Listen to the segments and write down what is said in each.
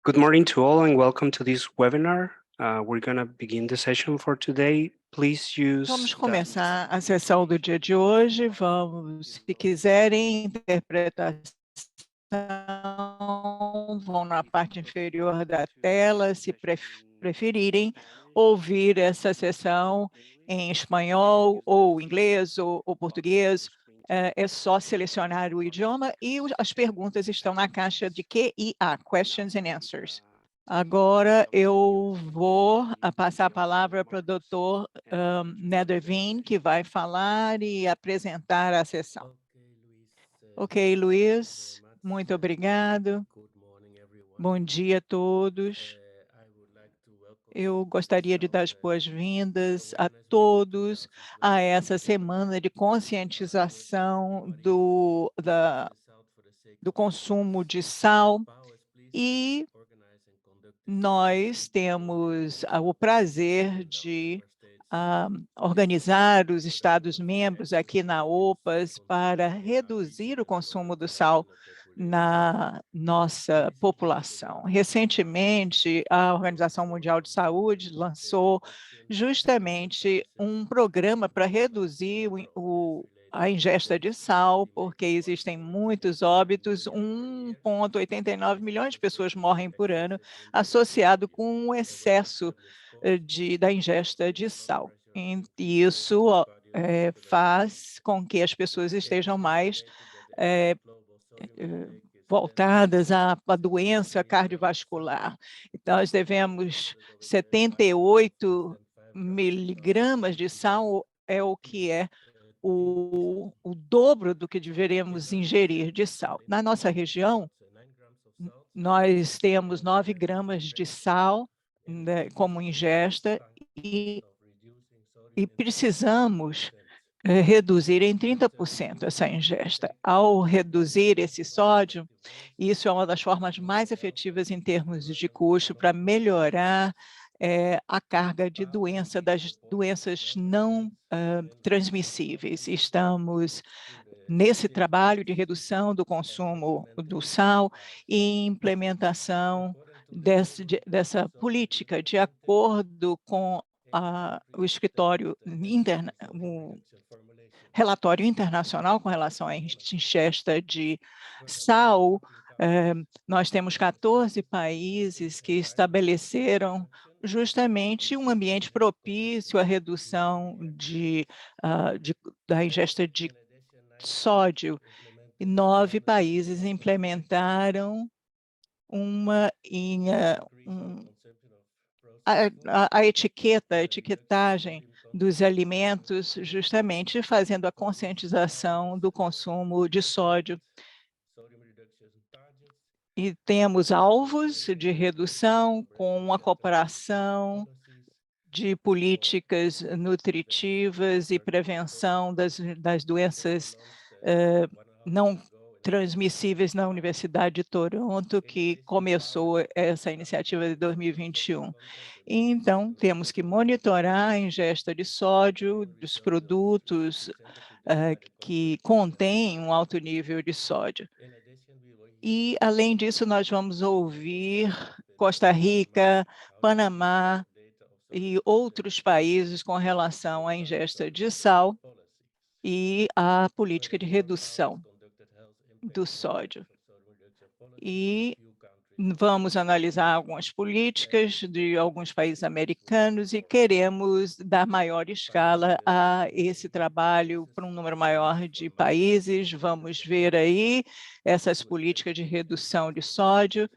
Good morning to all and welcome to this webinar. We're going to begin the session for today. Please use Vamos começar a sessão do dia de hoje. Se quiserem interpretação, vão na parte inferior da tela, se preferirem ouvir essa sessão em espanhol, ou inglês, ou português. É só selecionar o idioma e as perguntas estão na caixa de Q&A, Questions and Answers. Agora eu vou passar a palavra para o Dr. Nederveen, que vai falar e apresentar a sessão. Ok, Luiz, muito obrigado. Bom dia a todos. Eu gostaria de dar as boas-vindas a todos a essa semana de conscientização do consumo de sal, e nós temos o prazer de organizar os Estados-membros aqui na OPAS para reduzir o consumo do sal na nossa população. Recentemente, a Organização Mundial de Saúde lançou justamente um programa para reduzir a ingesta de sal, porque existem muitos óbitos, 1,89 milhões de pessoas morrem por ano associado com o excesso da ingesta de sal. E isso faz com que as pessoas estejam mais voltadas à doença cardiovascular. Então, nós devemos 78 miligramas de sal, é o que é o dobro do que deveríamos ingerir de sal. Na nossa região, nós temos 9 gramas de sal, né, como ingesta, e precisamos reduzir em 30% essa ingesta. Ao reduzir esse sódio, isso é uma das formas mais efetivas em termos de custo para melhorar a carga de das doenças não transmissíveis. Estamos nesse trabalho de redução do consumo do sal e implementação dessa política de acordo com o escritório o relatório internacional com relação à ingesta de sal. Nós temos 14 países que estabeleceram justamente um ambiente propício à redução da ingesta de sódio, e 9 países implementaram a etiquetagem dos alimentos, justamente fazendo a conscientização do consumo de sódio. E temos alvos de redução com a cooperação de políticas nutritivas e prevenção das doenças não transmissíveis na Universidade de Toronto, que começou essa iniciativa de 2021. Então, temos que monitorar a ingesta de sódio dos produtos que contêm um alto nível de sódio. E, além disso, nós vamos ouvir Costa Rica, Panamá e outros países com relação à ingesta de sal e a política de redução do sódio. E vamos analisar algumas políticas de alguns países americanos e queremos dar maior escala a esse trabalho para um número maior de países. Vamos ver aí essas políticas de redução de sódio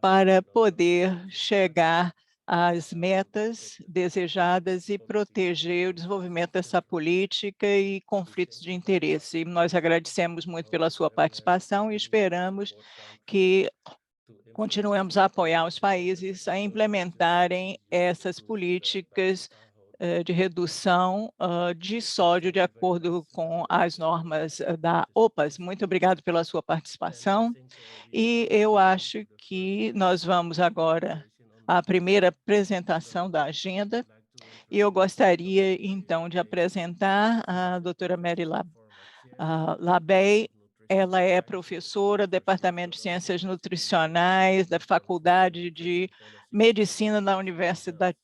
para poder chegar às metas desejadas e proteger o desenvolvimento dessa política e conflitos de interesse. Nós agradecemos muito pela sua participação e esperamos que continuemos a apoiar os países a implementarem essas políticas de redução de sódio de acordo com as normas da OPAS. Muito obrigado pela sua participação. E eu acho que nós vamos agora à primeira apresentação da agenda. E eu gostaria, então, de apresentar a doutora Mary Labey, Ela é professora do Departamento de Ciências Nutricionais da Faculdade de Medicina da Universidade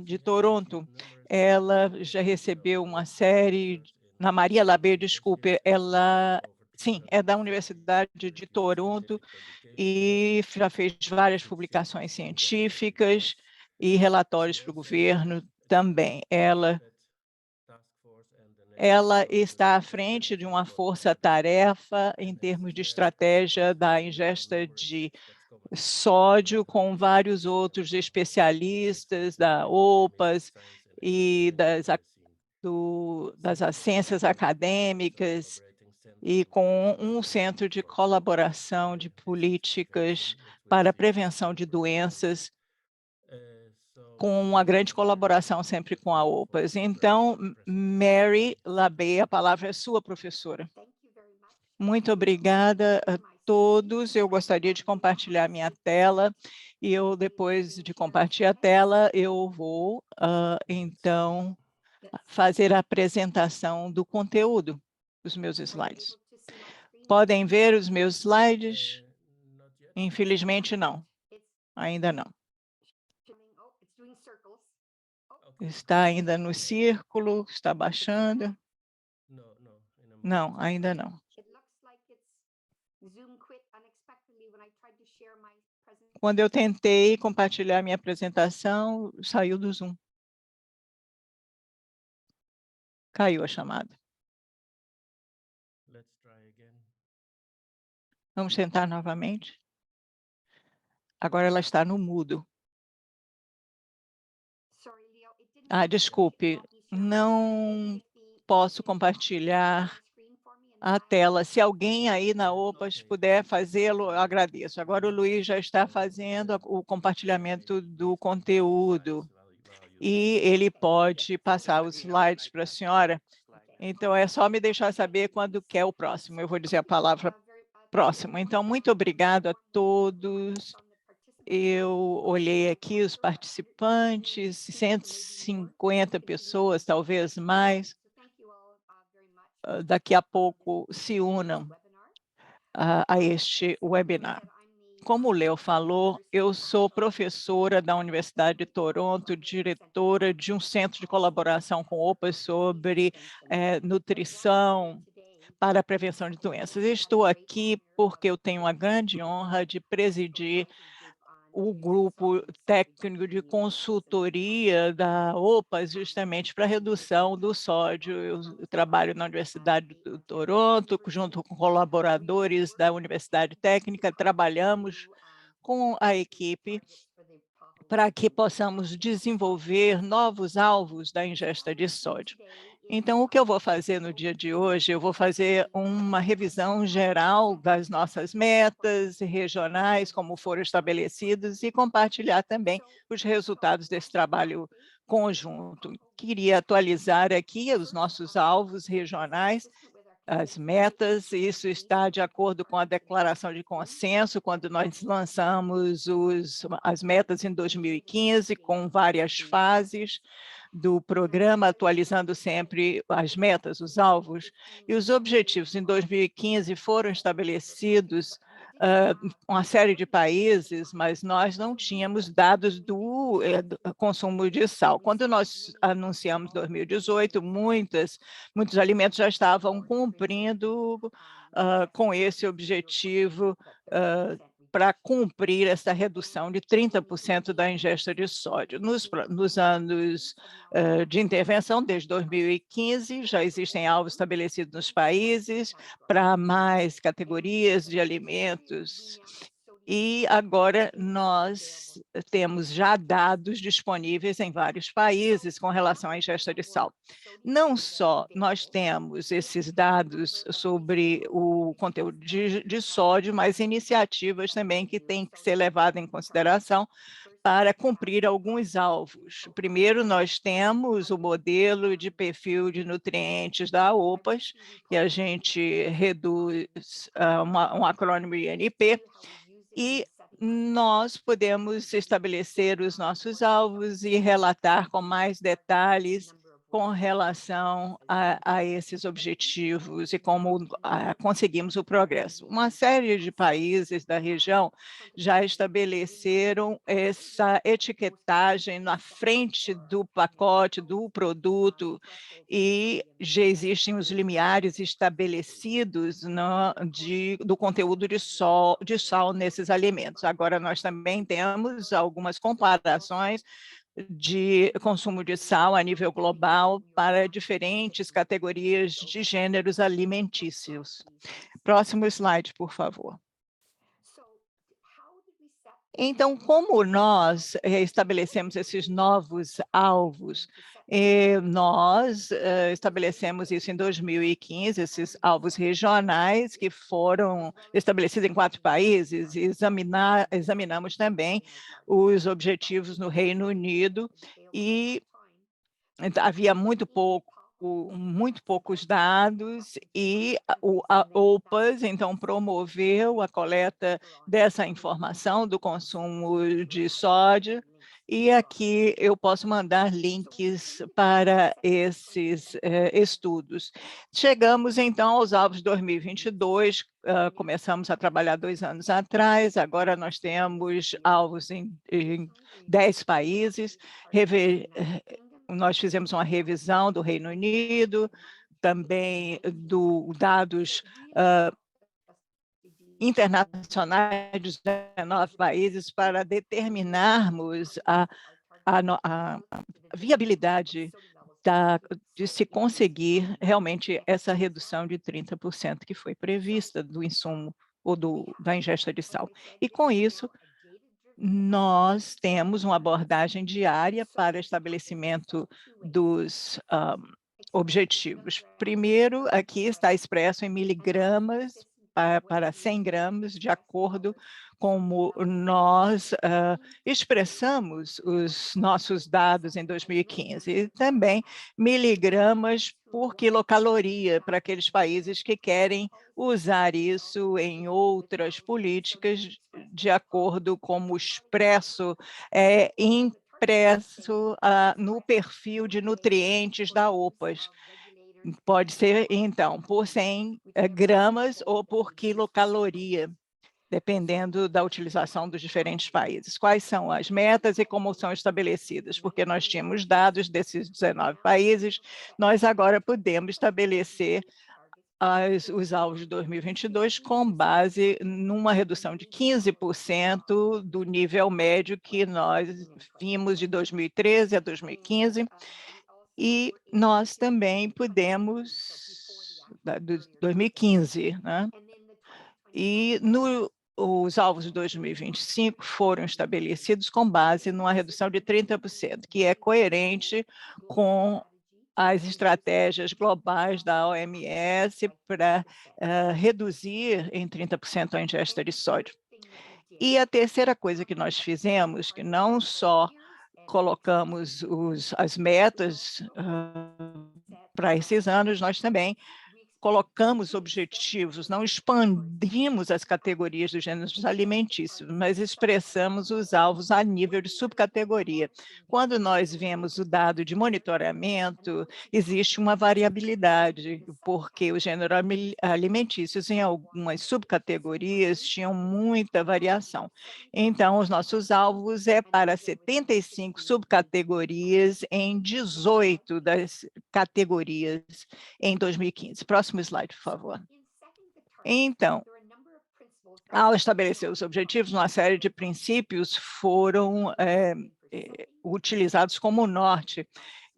de Toronto. Ela já recebeu uma série, na Maria Labé, desculpe, ela, sim, é da Universidade de Toronto e já fez várias publicações científicas e relatórios para o governo também. Ela está à frente de uma força-tarefa em termos de estratégia da ingesta de sódio, com vários outros especialistas da OPAS e das ciências acadêmicas, e com um centro de colaboração de políticas para a prevenção de doenças, com uma grande colaboração sempre com a OPAS. Então, Mary Labé, a palavra é sua, professora. Muito obrigada a todos. Eu gostaria de compartilhar minha tela e depois de compartilhar a tela, eu vou, então, fazer a apresentação do conteúdo dos meus slides. Podem ver os meus slides? Infelizmente, não. Ainda não. Está ainda no círculo, está baixando. Não, ainda não. Quando eu tentei compartilhar minha apresentação, saiu do Zoom. Caiu a chamada. Vamos tentar novamente. Agora ela está no mudo. Desculpe, não posso compartilhar a tela. Se alguém aí na OPAS puder fazê-lo, eu agradeço. Agora o Luiz já está fazendo o compartilhamento do conteúdo e ele pode passar os slides para a senhora. Então, é só me deixar saber quando quer o próximo. Eu vou dizer a palavra próximo. Então, muito obrigado a todos. Eu olhei aqui os participantes, 150 pessoas, talvez mais. Daqui a pouco se unam a este webinar. Como o Leo falou, eu sou professora da Universidade de Toronto, diretora de um centro de colaboração com OPAS sobre nutrição para a prevenção de doenças. Estou aqui porque eu tenho a grande honra de presidir o grupo técnico de consultoria da OPAS, justamente para a redução do sódio. Eu trabalho na Universidade de Toronto, junto com colaboradores da Universidade Técnica, trabalhamos com a equipe para que possamos desenvolver novos alvos da ingesta de sódio. Então, o que eu vou fazer no dia de hoje? Eu vou fazer uma revisão geral das nossas metas regionais, como foram estabelecidas, e compartilhar também os resultados desse trabalho conjunto. Queria atualizar aqui os nossos alvos regionais, as metas. Isso está de acordo com a declaração de consenso, quando nós lançamos as metas em 2015, com várias fases do programa, atualizando sempre as metas, os alvos, e os objetivos em 2015 foram estabelecidos uma série de países, mas nós não tínhamos dados do consumo de sal. Quando nós anunciamos 2018, muitos alimentos já estavam cumprindo com esse objetivo para cumprir essa redução de 30% da ingesta de sódio. Nos anos de intervenção, desde 2015, já existem alvos estabelecidos nos países para mais categorias de alimentos. E agora nós temos já dados disponíveis em vários países com relação à ingesta de sal. Não só nós temos esses dados sobre o conteúdo de sódio, mas iniciativas também que têm que ser levadas em consideração para cumprir alguns alvos. Primeiro, nós temos o modelo de perfil de nutrientes da OPAS, que a gente reduz um acrônimo INP, e nós podemos estabelecer os nossos alvos e relatar com mais detalhes com relação a esses objetivos e como conseguimos o progresso. Uma série de países da região já estabeleceram essa etiquetagem na frente do pacote, do produto, e já existem os limiares estabelecidos do conteúdo de sal nesses alimentos. Agora, nós também temos algumas comparações de consumo de sal a nível global para diferentes categorias de gêneros alimentícios. Próximo slide, por favor. Então, como nós estabelecemos esses novos alvos? Nós estabelecemos isso em 2015, esses alvos regionais que foram estabelecidos em 4 países, e examinamos também os objetivos no Reino Unido, e havia muito poucos dados, e a OPAS, então, promoveu a coleta dessa informação do consumo de sódio, e aqui eu posso mandar links para esses estudos. Chegamos, então, aos alvos de 2022, começamos a trabalhar 2 anos atrás, agora nós temos alvos em 10 países, nós fizemos uma revisão do Reino Unido, também dados internacionais dos 19 países para determinarmos a viabilidade de se conseguir realmente essa redução de 30% que foi prevista do insumo ou da ingesta de sal. E com isso, nós temos uma abordagem diária para estabelecimento dos objetivos. Primeiro, aqui está expresso em miligramas para 100 gramas, de acordo como nós expressamos os nossos dados em 2015. E também miligramas por quilocaloria para aqueles países que querem usar isso em outras políticas, de acordo com o impresso no perfil de nutrientes da OPAS. Pode ser, então, por 100 gramas ou por quilocaloria, dependendo da utilização dos diferentes países. Quais são as metas e como são estabelecidas? Porque nós tínhamos dados desses 19 países, nós agora podemos estabelecer os alvos de 2022 com base numa redução de 15% do nível médio que nós vimos de 2013 a 2015, e nós também podemos, de 2015, né? E os alvos de 2025 foram estabelecidos com base numa redução de 30%, que é coerente com as estratégias globais da OMS para reduzir em 30% a ingesta de sódio. E a terceira coisa que nós fizemos, que não só colocamos as metas para esses anos, nós também colocamos objetivos, não expandimos as categorias dos gêneros alimentícios, mas expressamos os alvos a nível de subcategoria. Quando nós vemos o dado de monitoramento, existe uma variabilidade, porque os gêneros alimentícios em algumas subcategorias tinham muita variação. Então, os nossos alvos é para 75 subcategorias em 18 das categorias em 2015. Próximo slide, por favor. Então, ao estabelecer os objetivos, uma série de princípios foram utilizados como norte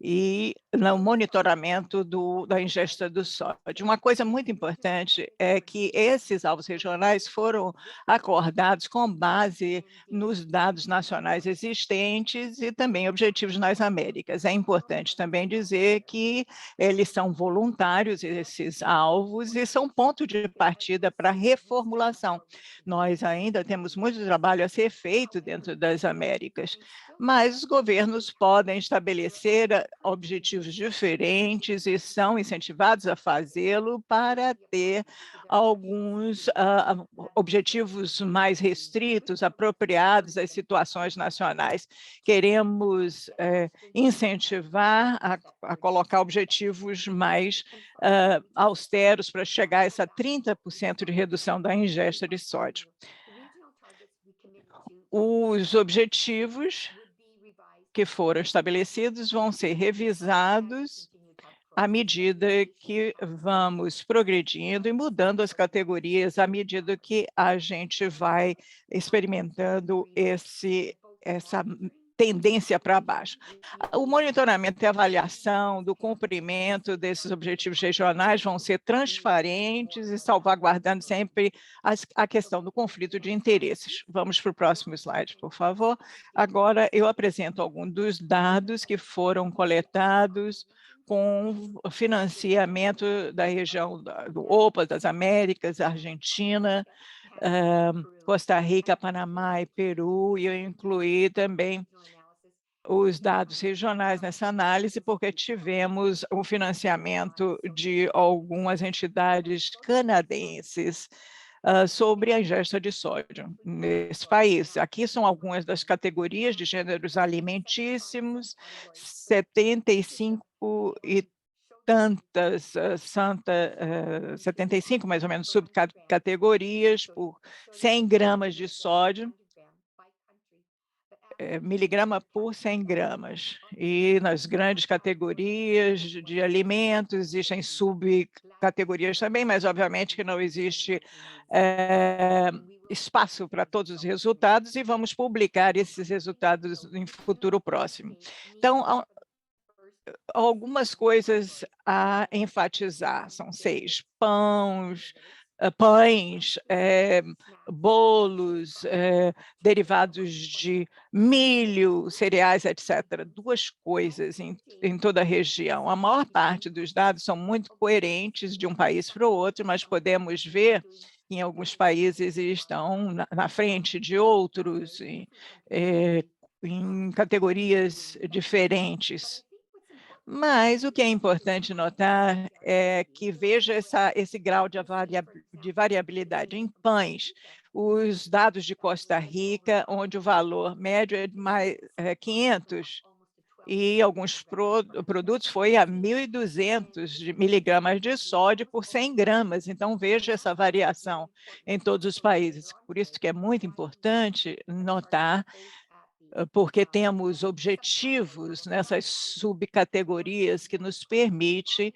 e no monitoramento da ingesta do sódio. Uma coisa muito importante é que esses alvos regionais foram acordados com base nos dados nacionais existentes e também objetivos nas Américas. É importante também dizer que eles são voluntários, esses alvos, e são ponto de partida para reformulação. Nós ainda temos muito trabalho a ser feito dentro das Américas, mas os governos podem estabelecer objetivos diferentes e são incentivados a fazê-lo para ter alguns objetivos mais restritos, apropriados às situações nacionais. Queremos incentivar a colocar objetivos mais austeros para chegar a essa 30% de redução da ingesta de sódio. Os objetivos que foram estabelecidos vão ser revisados à medida que vamos progredindo e mudando as categorias à medida que a gente vai experimentando essa tendência para baixo. O monitoramento e avaliação do cumprimento desses objetivos regionais vão ser transparentes e salvaguardando sempre a questão do conflito de interesses. Vamos para o próximo slide, por favor. Agora, eu apresento alguns dos dados que foram coletados com o financiamento da região do OPA, das Américas, Argentina, Costa Rica, Panamá e Peru, e eu incluí também os dados regionais nessa análise, porque tivemos o financiamento de algumas entidades canadenses sobre a ingesta de sódio nesse país. Aqui são algumas das categorias de gêneros alimentíssimos, 75 e tantas, 75 mais ou menos subcategorias por 100 gramas de sódio, miligrama por 100 gramas. E nas grandes categorias de alimentos, existem subcategorias também, mas obviamente que não existe espaço para todos os resultados e vamos publicar esses resultados em futuro próximo. Então, algumas coisas a enfatizar, são 6: pães, bolos, derivados de milho, cereais, etc. Duas coisas em toda a região. A maior parte dos dados são muito coerentes de um país para o outro, mas podemos ver que em alguns países estão na frente de outros, em categorias diferentes. Mas o que é importante notar é que veja esse grau de variabilidade em pães. Os dados de Costa Rica, onde o valor médio é de mais 500, e alguns produtos foi a 1.200 miligramas de sódio por 100 gramas. Então, veja essa variação em todos os países. Por isso que é muito importante notar, porque temos objetivos nessas subcategorias que nos permite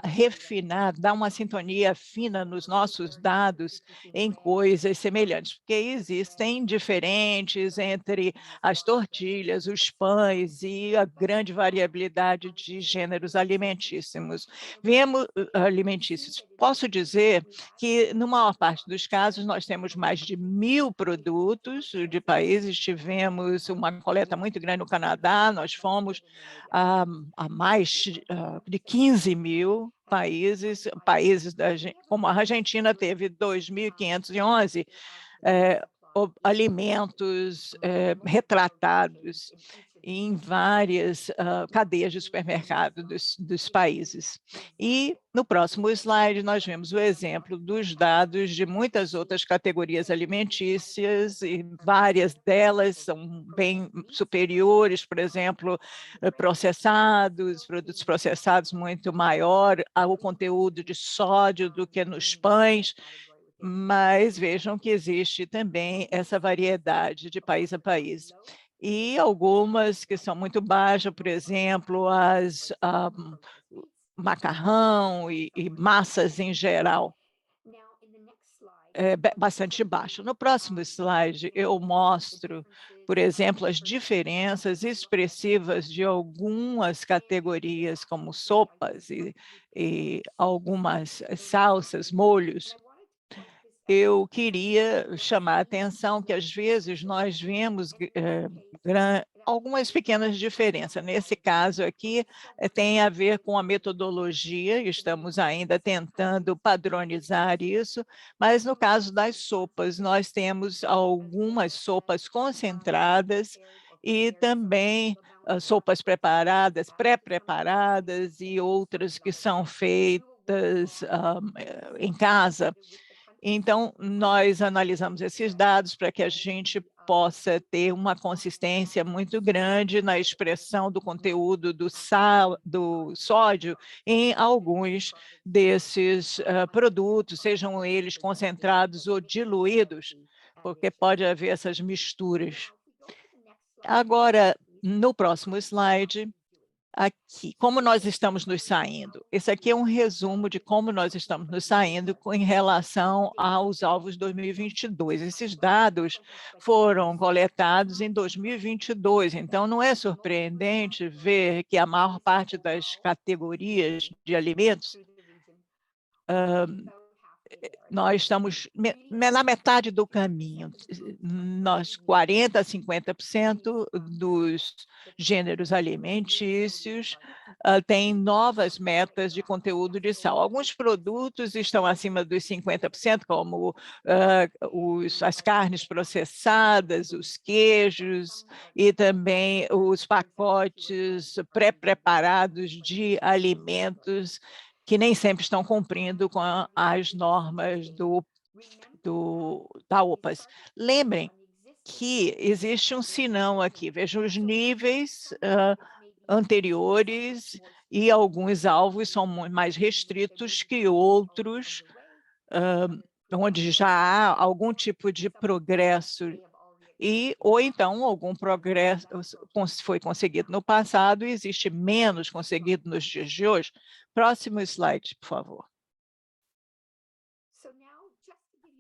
refinar, dar uma sintonia fina nos nossos dados em coisas semelhantes, porque existem diferentes entre as tortilhas, os pães e a grande variabilidade de gêneros alimentíssimos. Alimentícios. Posso dizer que, na maior parte dos casos, nós temos mais de 1.000 produtos de países, tivemos uma coleta muito grande no Canadá, nós fomos a mais de 15.000 países, como a Argentina teve 2.511 alimentos retratados em várias cadeias de supermercado dos países. E no próximo slide nós vemos o exemplo dos dados de muitas outras categorias alimentícias, e várias delas são bem superiores, por exemplo, produtos processados muito maior ao conteúdo de sódio do que nos pães, mas vejam que existe também essa variedade de país a país. E algumas que são muito baixas, por exemplo, macarrão e massas em geral, bastante baixo. No próximo slide, eu mostro, por exemplo, as diferenças expressivas de algumas categorias, como sopas e algumas salsas, molhos. Eu queria chamar a atenção que, às vezes, nós vemos algumas pequenas diferenças. Nesse caso aqui, tem a ver com a metodologia, estamos ainda tentando padronizar isso, mas no caso das sopas, nós temos algumas sopas concentradas e também sopas preparadas, pré-preparadas e outras que são feitas em casa. Então, nós analisamos esses dados para que a gente possa ter uma consistência muito grande na expressão do conteúdo do sódio em alguns desses produtos, sejam eles concentrados ou diluídos, porque pode haver essas misturas. Agora, no próximo slide, aqui, como nós estamos nos saindo? Esse aqui é um resumo de como nós estamos nos saindo em relação aos alvos 2022. Esses dados foram coletados em 2022, então não é surpreendente ver que a maior parte das categorias de alimentos nós estamos na metade do caminho. Nós 40% a 50% dos gêneros alimentícios têm novas metas de conteúdo de sal. Alguns produtos estão acima dos 50%, como as carnes processadas, os queijos e também os pacotes pré-preparados de alimentos que nem sempre estão cumprindo com as normas da OPAS. Lembrem que existe um sinão aqui, vejam os níveis anteriores e alguns alvos são mais restritos que outros, onde já há algum tipo de progresso ou então algum progresso foi conseguido no passado e existe menos conseguido nos dias de hoje. Próximo slide, por favor.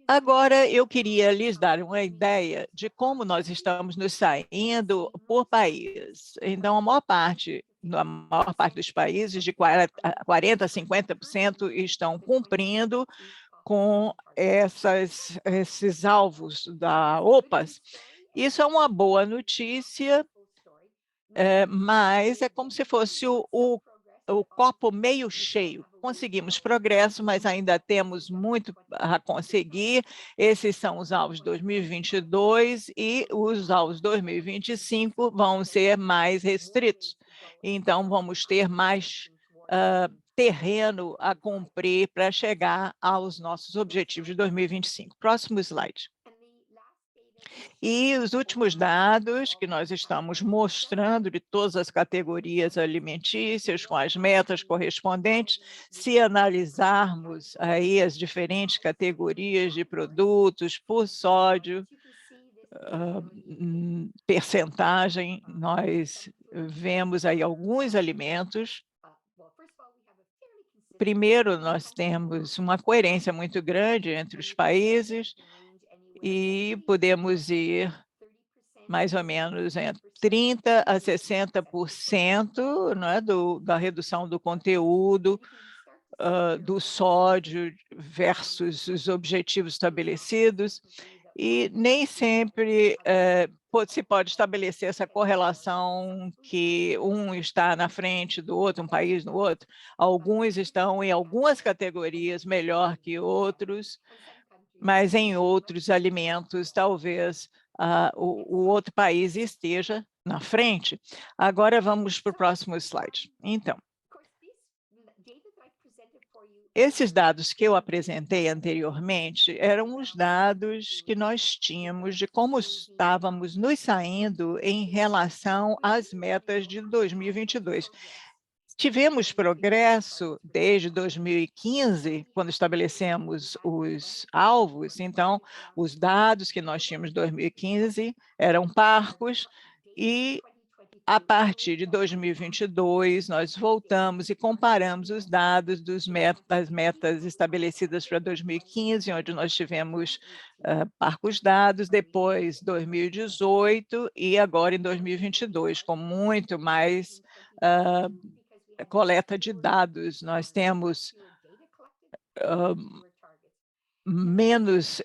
Agora, eu queria lhes dar uma ideia de como nós estamos nos saindo por país. Então, a maior parte dos países, de 40% a 50%, estão cumprindo com esses alvos da OPAS. Isso é uma boa notícia, mas é como se fosse o copo meio cheio. Conseguimos progresso, mas ainda temos muito a conseguir. Esses são os alvos 2022 e os alvos 2025 vão ser mais restritos. Então, vamos ter mais terreno a cumprir para chegar aos nossos objetivos de 2025. Próximo slide. E os últimos dados que nós estamos mostrando de todas as categorias alimentícias, com as metas correspondentes, se analisarmos aí as diferentes categorias de produtos por sódio, percentagem, nós vemos aí alguns alimentos. Primeiro, nós temos uma coerência muito grande entre os países e podemos ir mais ou menos entre 30% a 60%, não é, da redução do conteúdo do sódio versus os objetivos estabelecidos, e nem sempre se pode estabelecer essa correlação que um está na frente do outro, um país no outro. Alguns estão em algumas categorias melhor que outros, mas em outros alimentos, talvez o outro país esteja na frente. Agora, vamos para o próximo slide. Então, esses dados que eu apresentei anteriormente eram os dados que nós tínhamos de como estávamos nos saindo em relação às metas de 2022. Tivemos progresso desde 2015, quando estabelecemos os alvos, então, os dados que nós tínhamos em 2015 eram parcos e, a partir de 2022, nós voltamos e comparamos os dados das metas estabelecidas para 2015, onde nós tivemos parcos dados, depois 2018 e agora em 2022, com muito mais coleta de dados. Nós temos menos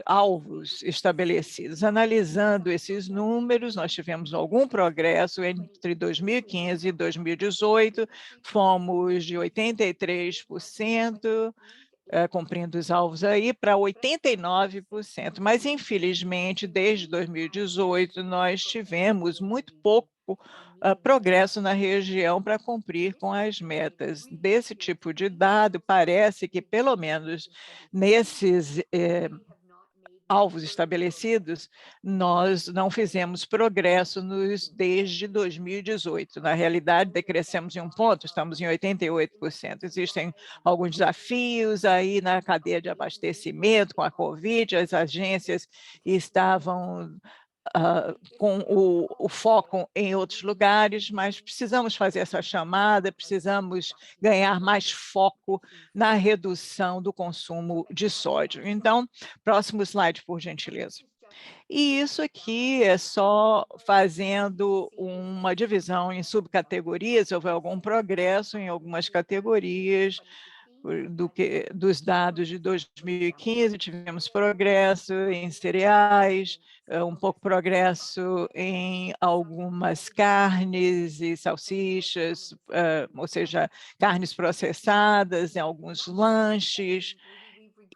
alvos estabelecidos. Analisando esses números, nós tivemos algum progresso entre 2015 e 2018, fomos de 83%, cumprindo os alvos aí, para 89%. Mas, infelizmente, desde 2018, nós tivemos muito pouco progresso na região para cumprir com as metas. Desse tipo de dado, parece que, pelo menos nesses alvos estabelecidos, nós não fizemos progresso desde 2018. Na realidade, decrescemos em um ponto, estamos em 88%. Existem alguns desafios aí na cadeia de abastecimento com a Covid, as agências estavam com o foco em outros lugares, mas precisamos fazer essa chamada, precisamos ganhar mais foco na redução do consumo de sódio. Então, próximo slide, por gentileza. E isso aqui é só fazendo uma divisão em subcategorias, houve algum progresso em algumas categorias, dos dados de 2015, tivemos progresso em cereais, um pouco progresso em algumas carnes e salsichas, ou seja, carnes processadas, em alguns lanches,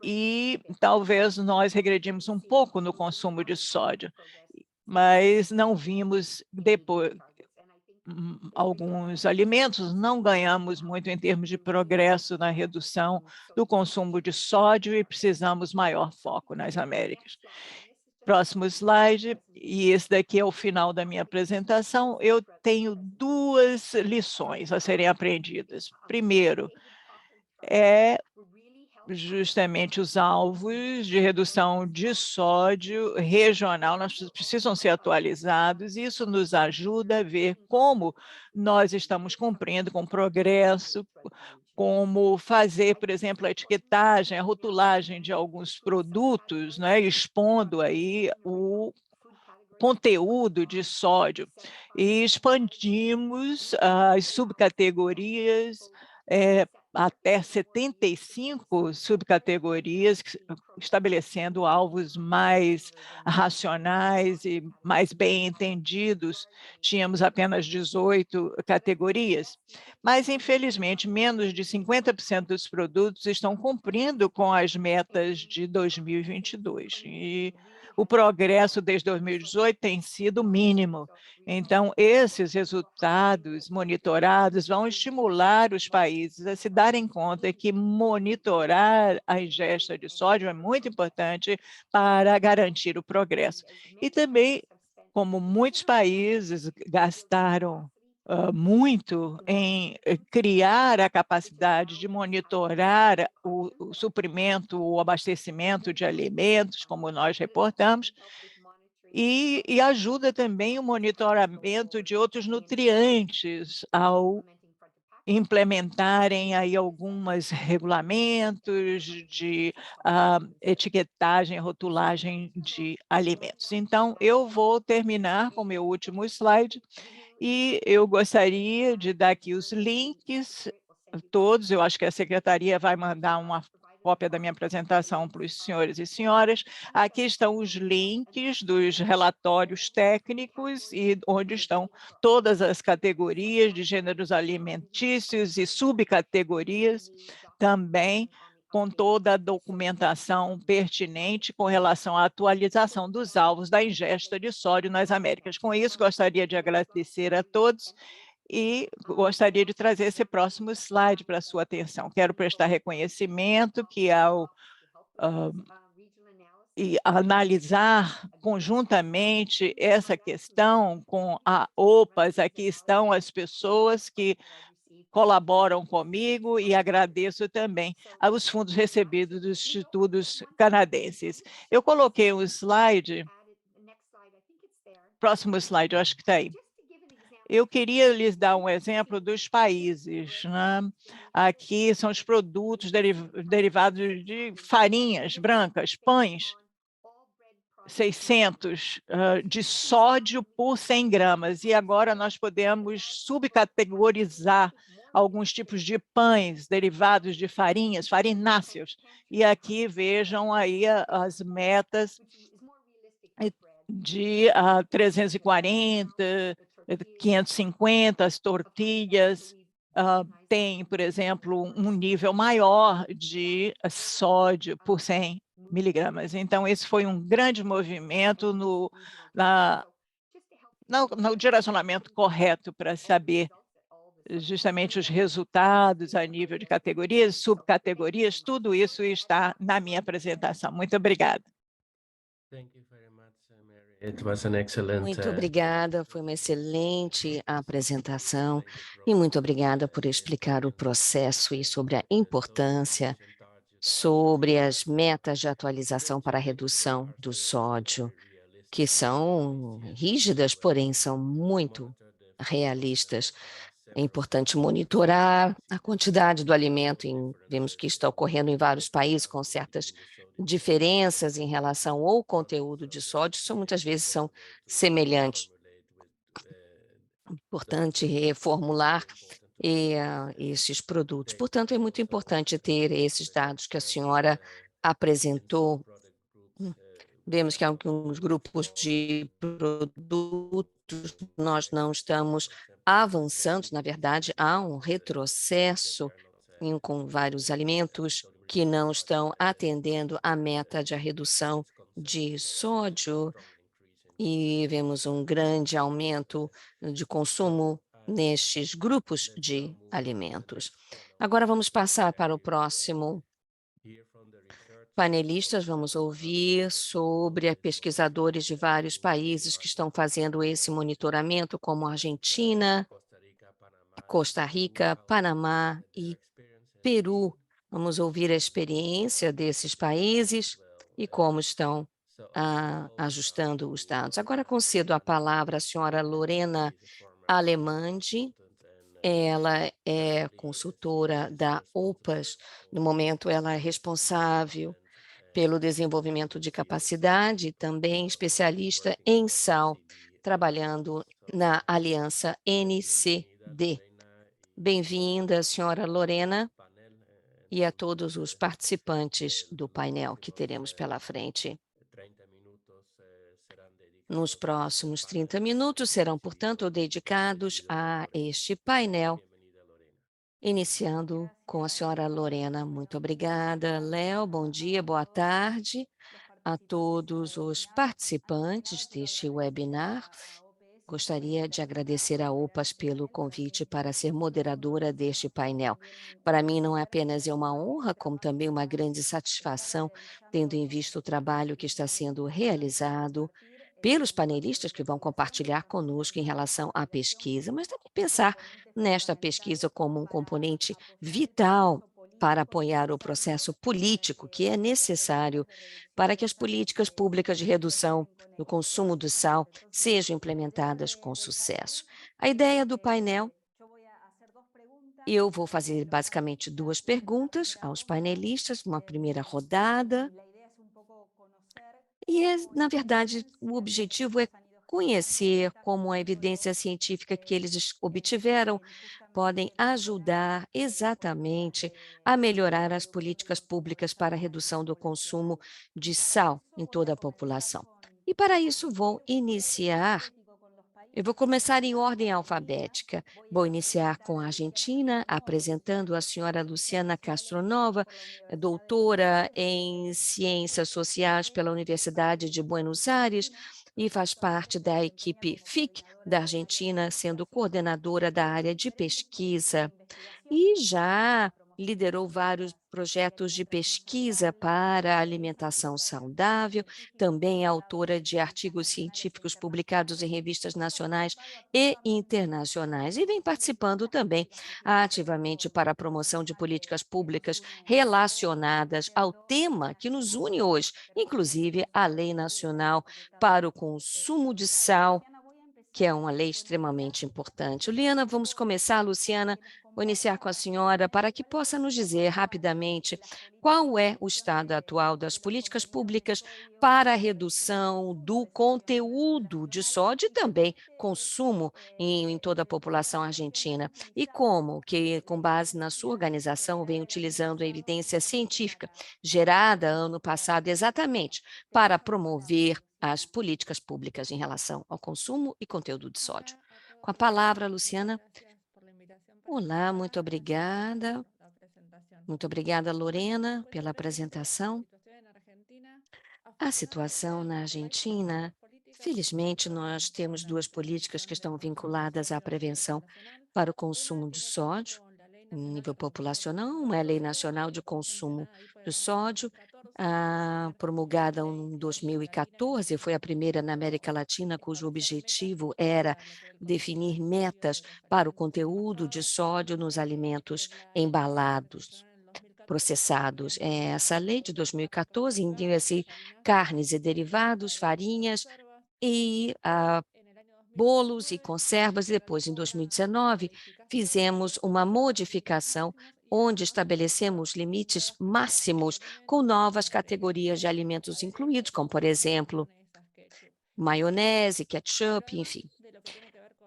e talvez nós regredimos um pouco no consumo de sódio, mas não vimos depois alguns alimentos, não ganhamos muito em termos de progresso na redução do consumo de sódio e precisamos maior foco nas Américas. Próximo slide, e esse daqui é o final da minha apresentação. Eu tenho duas lições a serem aprendidas. Primeiro, justamente os alvos de redução de sódio regional precisam ser atualizados, e isso nos ajuda a ver como nós estamos cumprindo com progresso, como fazer, por exemplo, a etiquetagem, a rotulagem de alguns produtos, né, expondo aí o conteúdo de sódio, e expandimos as subcategorias até 75 subcategorias, estabelecendo alvos mais racionais e mais bem entendidos. Tínhamos apenas 18 categorias, mas, infelizmente, menos de 50% dos produtos estão cumprindo com as metas de 2022. E o progresso desde 2018 tem sido mínimo. Então, esses resultados monitorados vão estimular os países a se darem conta que monitorar a ingesta de sódio é muito importante para garantir o progresso. E também, como muitos países gastaram muito em criar a capacidade de monitorar o suprimento, o abastecimento de alimentos, como nós reportamos, e ajuda também o monitoramento de outros nutrientes ao implementarem aí alguns regulamentos de etiquetagem, rotulagem de alimentos. Então, eu vou terminar com o meu último slide, e eu gostaria de dar aqui os links todos. Eu acho que a secretaria vai mandar uma cópia da minha apresentação para os senhores e senhoras. Aqui estão os links dos relatórios técnicos e onde estão todas as categorias de gêneros alimentícios e subcategorias também, com toda a documentação pertinente com relação à atualização dos alvos da ingesta de sódio nas Américas. Com isso, gostaria de agradecer a todos e gostaria de trazer esse próximo slide para a sua atenção. Quero prestar reconhecimento que e analisar conjuntamente essa questão com a OPAS, aqui estão as pessoas que colaboram comigo, e agradeço também aos fundos recebidos dos institutos canadenses. Eu coloquei um slide, próximo slide, eu acho que está aí. Eu queria lhes dar um exemplo dos países, né? Aqui são os produtos derivados de farinhas brancas, pães, 600 de sódio por 100 gramas, e agora nós podemos subcategorizar alguns tipos de pães derivados de farinhas, farináceos, e aqui vejam aí as metas de 340, 550, as tortilhas têm, por exemplo, um nível maior de sódio por 100 miligramas. Então, esse foi um grande movimento no direcionamento correto para saber justamente os resultados a nível de categorias, subcategorias, tudo isso está na minha apresentação. Muito obrigada. It was an excellent, Muito obrigada, foi uma excelente apresentação e muito obrigada por explicar o processo e sobre a importância sobre as metas de atualização para a redução do sódio, que são rígidas, porém são muito realistas. É importante monitorar a quantidade do alimento, vemos que isso está ocorrendo em vários países com certas diferenças em relação ao conteúdo de sódio, muitas vezes são semelhantes. Importante reformular esses produtos. Portanto, é muito importante ter esses dados que a senhora apresentou. Vemos que alguns grupos de produtos nós não estamos avançando, na verdade, há um retrocesso com vários alimentos que não estão atendendo a meta de redução de sódio e vemos um grande aumento de consumo nestes grupos de alimentos. Agora vamos passar para o próximo panelistas, vamos ouvir sobre pesquisadores de vários países que estão fazendo esse monitoramento, como Argentina, Costa Rica, Panamá e Peru. Vamos ouvir a experiência desses países e como estão ajustando os dados. Agora concedo a palavra à senhora Lorena Alemandi. Ela é consultora da OPAS. No momento, ela é responsável pelo desenvolvimento de capacidade, também especialista em sal, trabalhando na Aliança NCD. Bem-vinda, senhora Lorena, e a todos os participantes do painel que teremos pela frente. Nos próximos 30 minutos serão, portanto, dedicados a este painel, iniciando com a senhora Lorena. Muito obrigada, Léo. Bom dia, boa tarde a todos os participantes deste webinar. Gostaria de agradecer à OPAS pelo convite para ser moderadora deste painel. Para mim, não é apenas uma honra, como também uma grande satisfação, tendo em vista o trabalho que está sendo realizado pelos panelistas que vão compartilhar conosco em relação à pesquisa, mas também pensar nesta pesquisa como um componente vital para apoiar o processo político que é necessário para que as políticas públicas de redução do consumo do sal sejam implementadas com sucesso. A ideia do painel, eu vou fazer basicamente 2 perguntas aos panelistas, uma primeira rodada, e, na verdade, o objetivo é conhecer como a evidência científica que eles obtiveram podem ajudar exatamente a melhorar as políticas públicas para a redução do consumo de sal em toda a população. E para isso eu vou começar em ordem alfabética. Vou iniciar com a Argentina, apresentando a senhora Luciana Castronova, doutora em Ciências Sociais pela Universidade de Buenos Aires e faz parte da equipe FIC da Argentina, sendo coordenadora da área de pesquisa e já liderou vários projetos de pesquisa para a alimentação saudável, também é autora de artigos científicos publicados em revistas nacionais e internacionais, e vem participando também ativamente para a promoção de políticas públicas relacionadas ao tema que nos une hoje, inclusive a Lei Nacional para o Consumo de Sal, que é uma lei extremamente importante. Liana, vamos começar, Luciana, vou iniciar com a senhora para que possa nos dizer rapidamente qual é o estado atual das políticas públicas para a redução do conteúdo de sódio e também consumo em toda a população argentina e como que, com base na sua organização, vem utilizando a evidência científica gerada ano passado exatamente para promover as políticas públicas em relação ao consumo e conteúdo de sódio. Com a palavra, Luciana. Olá, muito obrigada. Muito obrigada, Lorena, pela apresentação. A situação na Argentina Felizmente, nós temos duas políticas que estão vinculadas à prevenção para o consumo de sódio, em nível populacional. Uma é a Lei Nacional de Consumo de Sódio, promulgada em 2014, foi a primeira na América Latina, cujo objetivo era definir metas para o conteúdo de sódio nos alimentos embalados, processados. Essa lei de 2014 inclui carnes e derivados, farinhas e bolos e conservas. E depois, em 2019, fizemos uma modificação onde estabelecemos limites máximos com novas categorias de alimentos incluídos, como, por exemplo, maionese, ketchup, enfim.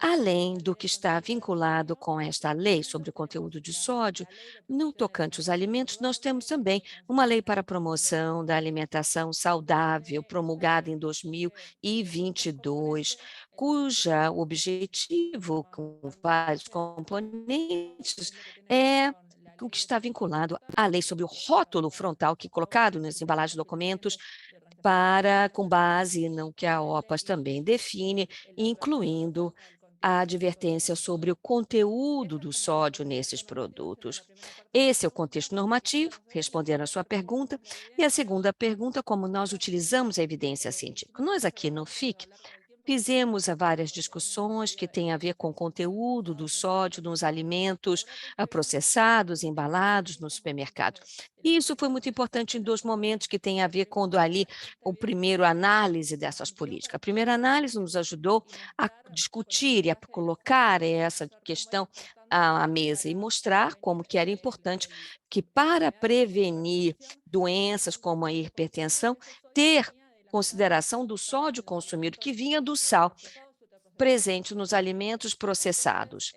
Além do que está vinculado com esta lei sobre o conteúdo de sódio, no tocante aos alimentos, nós temos também uma lei para a promoção da alimentação saudável, promulgada em 2022, cuja objetivo, com vários componentes, é o que está vinculado à lei sobre o rótulo frontal, que é colocado nas embalagens de documentos, com base no que a OPAS também define, incluindo a advertência sobre o conteúdo do sódio nesses produtos. Esse é o contexto normativo, respondendo à sua pergunta. E a segunda pergunta, como nós utilizamos a evidência científica. Nós aqui no FIC fizemos várias discussões que têm a ver com o conteúdo do sódio nos alimentos processados, embalados no supermercado. E isso foi muito importante em dois momentos que têm a ver com o primeiro análise dessas políticas. A primeira análise nos ajudou a discutir e a colocar essa questão à mesa e mostrar como que era importante que, para prevenir doenças como a hipertensão, ter consideração do sódio consumido, que vinha do sal presente nos alimentos processados.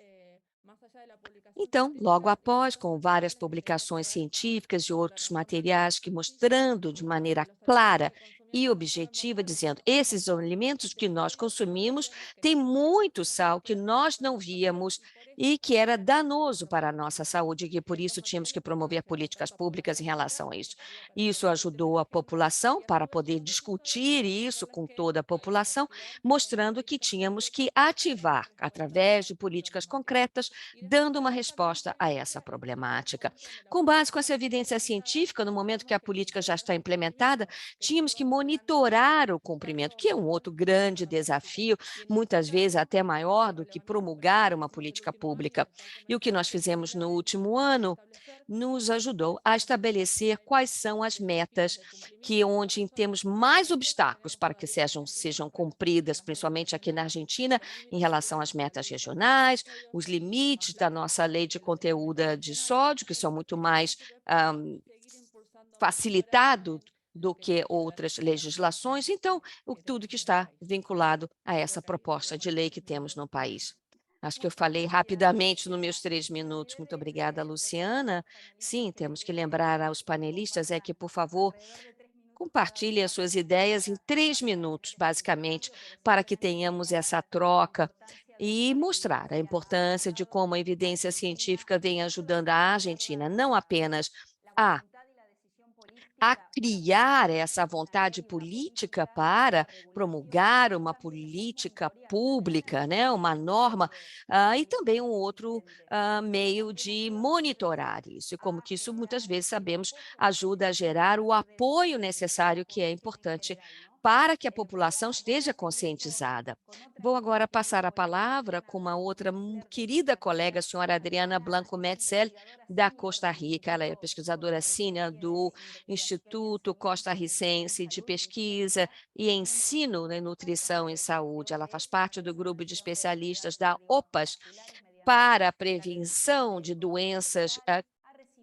Então, logo após, com várias publicações científicas e outros materiais que mostrando de maneira clara e objetiva, dizendo esses alimentos que nós consumimos têm muito sal que nós não víamos e que era danoso para a nossa saúde, e que por isso tínhamos que promover políticas públicas em relação a isso. Isso ajudou a população para poder discutir isso com toda a população, mostrando que tínhamos que ativar, através de políticas concretas, dando uma resposta a essa problemática. Com base com essa evidência científica, no momento que a política já está implementada, tínhamos que monitorar o cumprimento, que é um outro grande desafio, muitas vezes até maior do que promulgar uma política pública. E o que nós fizemos no último ano nos ajudou a estabelecer quais são as metas onde temos mais obstáculos para que sejam cumpridas, principalmente aqui na Argentina, em relação às metas regionais, os limites da nossa lei de conteúdo de sódio, que são muito mais facilitados do que outras legislações. Então, tudo que está vinculado a essa proposta de lei que temos no país. Acho que eu falei rapidamente nos meus 3 minutos. Muito obrigada, Luciana. Sim, temos que lembrar aos panelistas que, por favor, compartilhe as suas ideias em 3 minutos, basicamente, para que tenhamos essa troca e mostrar a importância de como a evidência científica vem ajudando a Argentina, não apenas a criar essa vontade política para promulgar uma política pública, né, uma norma, e também um outro meio de monitorar isso, e como que isso, muitas vezes, sabemos, ajuda a gerar o apoio necessário que é importante para que a população esteja conscientizada. Vou agora passar a palavra com uma outra querida colega, a senhora Adriana Blanco Metzel, da Costa Rica. Ela é pesquisadora sênior do Instituto Costarricense de Pesquisa e Ensino em Nutrição e Saúde. Ela faz parte do grupo de especialistas da OPAS para a prevenção de doenças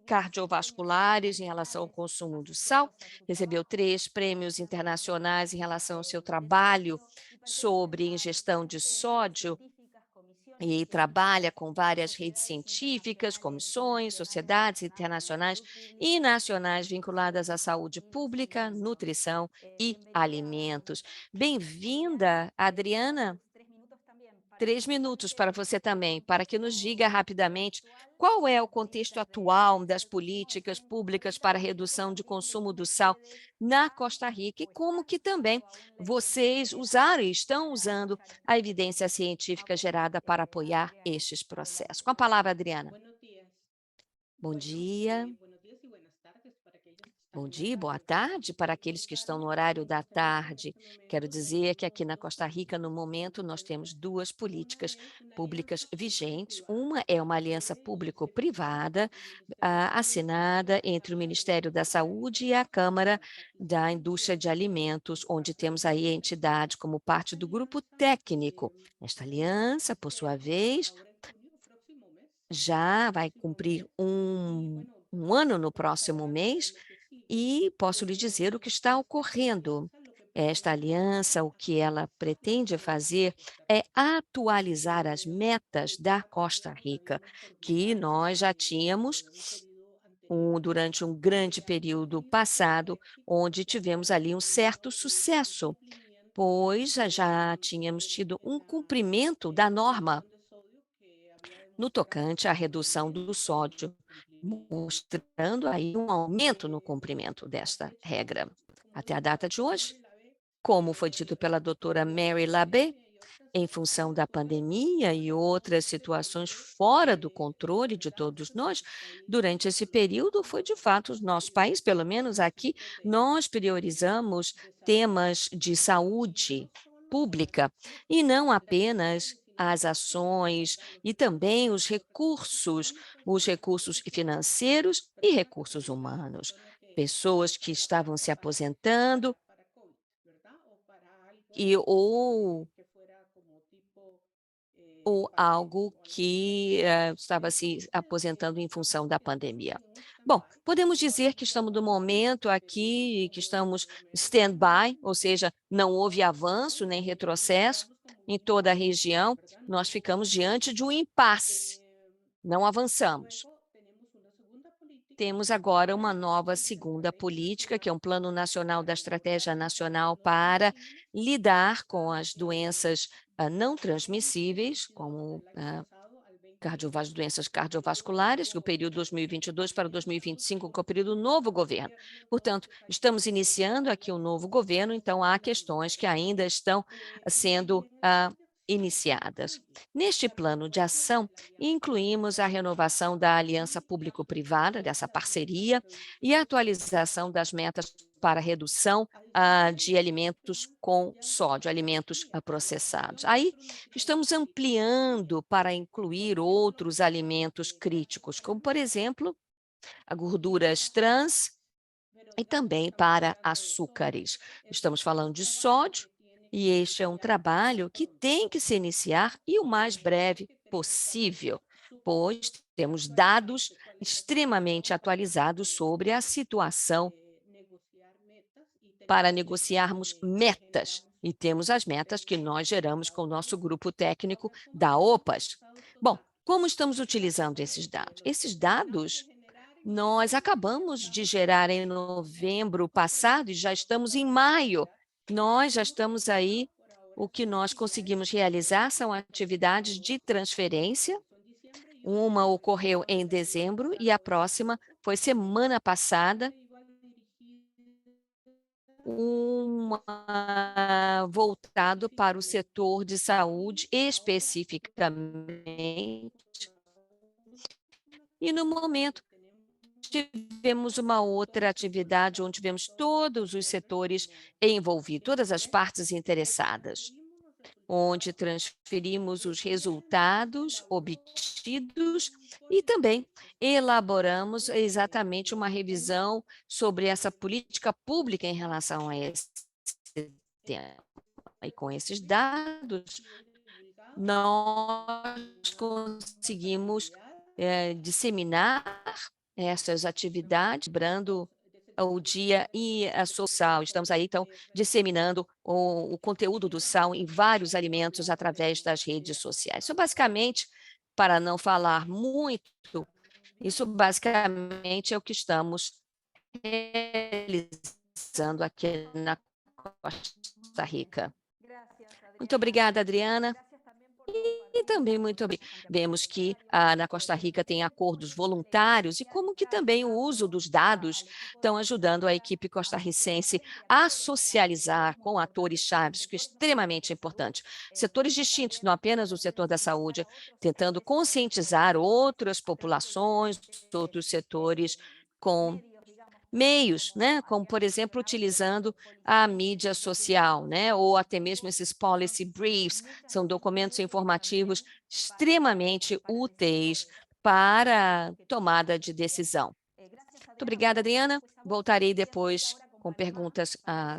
cardiovasculares em relação ao consumo do sal. Recebeu 3 prêmios internacionais em relação ao seu trabalho sobre ingestão de sódio e trabalha com várias redes científicas, comissões, sociedades internacionais e nacionais vinculadas à saúde pública, nutrição e alimentos. Bem-vinda, Adriana. 3 minutos para você também, para que nos diga rapidamente qual é o contexto atual das políticas públicas para a redução de consumo do sal na Costa Rica e como que também vocês usaram e estão usando a evidência científica gerada para apoiar estes processos. Com a palavra, Adriana. Bom dia. Bom dia, boa tarde para aqueles que estão no horário da tarde. Quero dizer que aqui na Costa Rica, no momento, nós temos 2 políticas públicas vigentes. Uma é uma aliança público-privada, assinada entre o Ministério da Saúde e a Câmara da Indústria de Alimentos, onde temos aí a entidade como parte do grupo técnico. Esta aliança, por sua vez, já vai cumprir um ano no próximo mês, e posso lhe dizer o que está ocorrendo. Esta aliança, o que ela pretende fazer é atualizar as metas da Costa Rica, que nós já tínhamos durante um grande período passado, onde tivemos ali um certo sucesso, pois já tínhamos tido um cumprimento da norma no tocante à redução do sódio, mostrando aí um aumento no cumprimento desta regra. Até a data de hoje, como foi dito pela doutora Mary Labé, em função da pandemia e outras situações fora do controle de todos nós, durante esse período foi de fato o nosso país, pelo menos aqui, nós priorizamos temas de saúde pública e não apenas as ações e também os recursos financeiros e recursos humanos. Pessoas que estavam se aposentando ou algo que estava se aposentando em função da pandemia. Bom, podemos dizer que estamos no momento aqui, que estamos stand-by, ou seja, não houve avanço nem retrocesso em toda a região, nós ficamos diante de um impasse, não avançamos. Temos agora uma nova segunda política, que é um Plano Nacional da Estratégia Nacional para lidar com as doenças não transmissíveis, como doenças cardiovasculares, que o período 2022 para 2025, que é o período do novo governo. Portanto, estamos iniciando aqui um novo governo, então há questões que ainda estão sendo iniciadas. Neste plano de ação, incluímos a renovação da aliança público-privada, dessa parceria, e a atualização das metas para redução de alimentos com sódio, alimentos processados. Aí, estamos ampliando para incluir outros alimentos críticos, como, por exemplo, a gorduras trans e também para açúcares. Estamos falando de sódio, e este é um trabalho que tem que se iniciar e o mais breve possível, pois temos dados extremamente atualizados sobre a situação para negociarmos metas, e temos as metas que nós geramos com o nosso grupo técnico da OPAS. Bom, como estamos utilizando esses dados? Esses dados nós acabamos de gerar em novembro passado e já estamos em maio. Nós já estamos aí, o que nós conseguimos realizar são atividades de transferência. Uma ocorreu em dezembro e a próxima foi semana passada, voltado para o setor de saúde especificamente. E no momento, tivemos uma outra atividade onde tivemos todos os setores envolvidos, todas as partes interessadas, onde transferimos os resultados obtidos e também elaboramos exatamente uma revisão sobre essa política pública em relação a esse tema. E com esses dados, nós conseguimos disseminar essas atividades, lembrando o dia e a sua sal. Estamos aí, então, disseminando o conteúdo do sal em vários alimentos através das redes sociais. Isso basicamente, para não falar muito, isso basicamente é o que estamos realizando aqui na Costa Rica. Muito obrigada, Adriana. E E também vemos que na Costa Rica tem acordos voluntários e como que também o uso dos dados estão ajudando a equipe costarricense a socializar com atores chaves, que é extremamente importante. Setores distintos, não apenas o setor da saúde, tentando conscientizar outras populações, outros setores com meios, né, como, por exemplo, utilizando a mídia social, né, ou até mesmo esses policy briefs, são documentos informativos extremamente úteis para tomada de decisão. Muito obrigada, Adriana. Voltarei depois com perguntas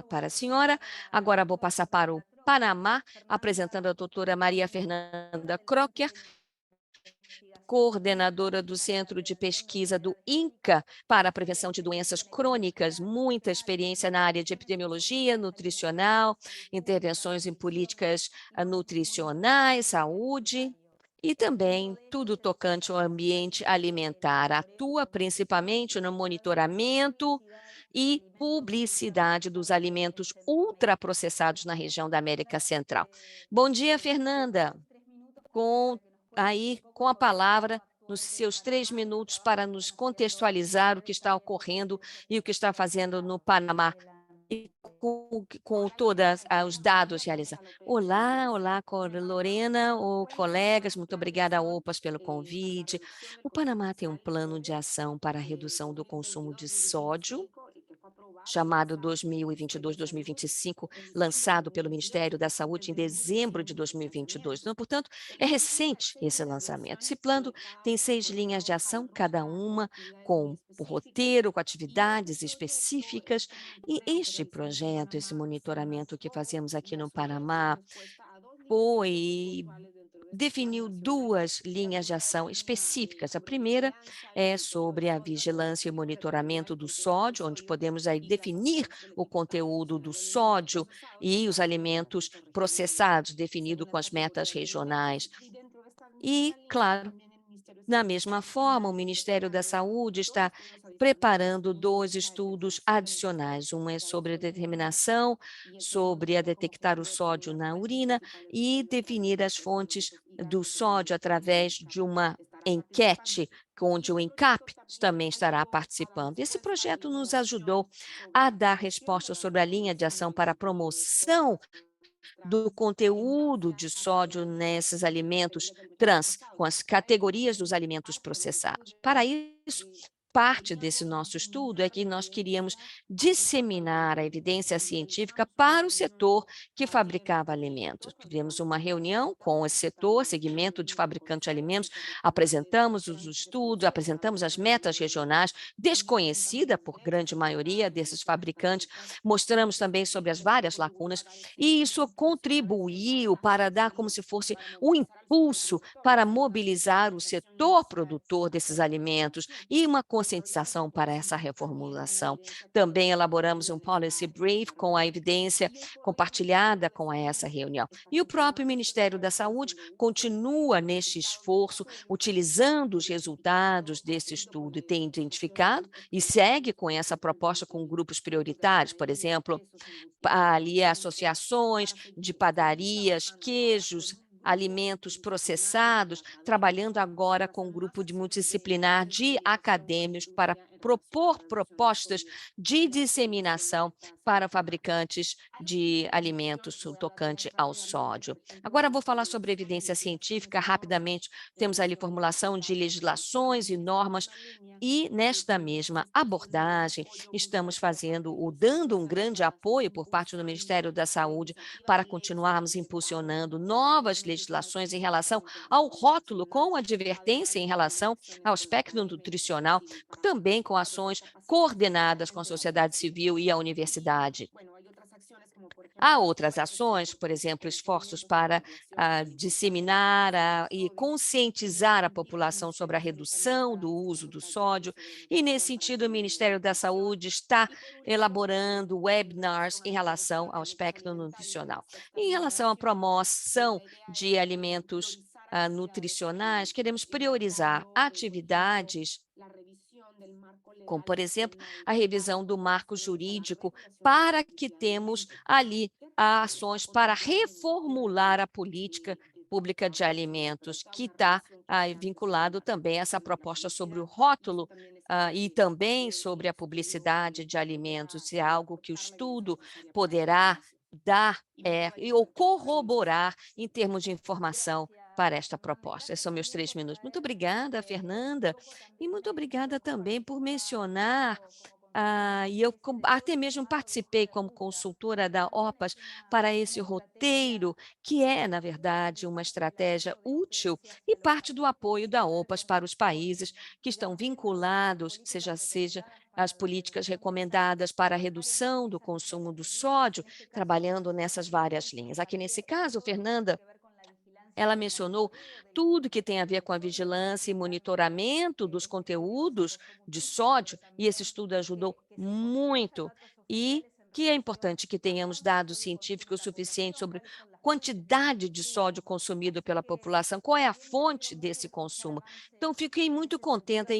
para a senhora. Agora vou passar para o Panamá, apresentando a doutora Maria Fernanda Crocker, coordenadora do Centro de Pesquisa do INCA para a Prevenção de Doenças Crônicas, muita experiência na área de epidemiologia, nutricional, intervenções em políticas nutricionais, saúde e também tudo tocante ao ambiente alimentar. Atua principalmente no monitoramento e publicidade dos alimentos ultraprocessados na região da América Central. Bom dia, Fernanda. Com a palavra, nos seus 3 minutos, para nos contextualizar o que está ocorrendo e o que está fazendo no Panamá, e com todos os dados realizados. Olá, Lorena, colegas, muito obrigada, OPAS, pelo convite. O Panamá tem um plano de ação para a redução do consumo de sódio, chamado 2022-2025, lançado pelo Ministério da Saúde em dezembro de 2022. Então, portanto, é recente esse lançamento. Esse plano tem 6 linhas de ação, cada uma com o roteiro, com atividades específicas, e este projeto, esse monitoramento que fazemos aqui no Panamá, definiu 2 linhas de ação específicas. A primeira é sobre a vigilância e monitoramento do sódio, onde podemos aí definir o conteúdo do sódio e os alimentos processados, definido com as metas regionais. E, claro, da mesma forma, o Ministério da Saúde está preparando 2 estudos adicionais. Um é sobre a determinação, sobre a detectar o sódio na urina e definir as fontes do sódio através de uma enquete, onde o ENCAP também estará participando. Esse projeto nos ajudou a dar resposta sobre a linha de ação para a promoção do conteúdo de sódio nesses alimentos trans, com as categorias dos alimentos processados. Para isso, parte desse nosso estudo é que nós queríamos disseminar a evidência científica para o setor que fabricava alimentos. Tivemos uma reunião com esse setor, segmento de fabricante de alimentos, apresentamos os estudos, apresentamos as metas regionais, desconhecida por grande maioria desses fabricantes, mostramos também sobre as várias lacunas, e isso contribuiu para dar como se fosse um impulso para mobilizar o setor produtor desses alimentos e uma conscientização para essa reformulação. Também elaboramos um policy brief com a evidência compartilhada com essa reunião. E o próprio Ministério da Saúde continua neste esforço, utilizando os resultados desse estudo e tem identificado e segue com essa proposta com grupos prioritários, por exemplo, ali associações de padarias, queijos, alimentos processados, trabalhando agora com um grupo multidisciplinar de acadêmicos para propor propostas de disseminação para fabricantes de alimentos tocante ao sódio. Agora vou falar sobre evidência científica rapidamente. Temos ali formulação de legislações e normas e nesta mesma abordagem estamos dando um grande apoio por parte do Ministério da Saúde para continuarmos impulsionando novas legislações em relação ao rótulo, com advertência em relação ao aspecto nutricional, também com ações coordenadas com a sociedade civil e a universidade. Há outras ações, por exemplo, esforços para disseminar e conscientizar a população sobre a redução do uso do sódio, e, nesse sentido, o Ministério da Saúde está elaborando webinars em relação ao aspecto nutricional. Em relação à promoção de alimentos nutricionais, queremos priorizar atividades como, por exemplo, a revisão do marco jurídico, para que temos ali ações para reformular a política pública de alimentos, que está vinculado também a essa proposta sobre o rótulo e também sobre a publicidade de alimentos, é algo que o estudo poderá dar ou corroborar em termos de informação para esta proposta. Esses são meus 3 minutos. Muito obrigada, Fernanda, e muito obrigada também por mencionar e eu até mesmo participei como consultora da OPAS para esse roteiro, que é, na verdade, uma estratégia útil e parte do apoio da OPAS para os países que estão vinculados, seja as políticas recomendadas para a redução do consumo do sódio, trabalhando nessas várias linhas. Aqui nesse caso, Fernanda, ela mencionou tudo que tem a ver com a vigilância e monitoramento dos conteúdos de sódio, e esse estudo ajudou muito, e que é importante que tenhamos dados científicos suficientes sobre quantidade de sódio consumido pela população, qual é a fonte desse consumo. Então, fiquei muito contente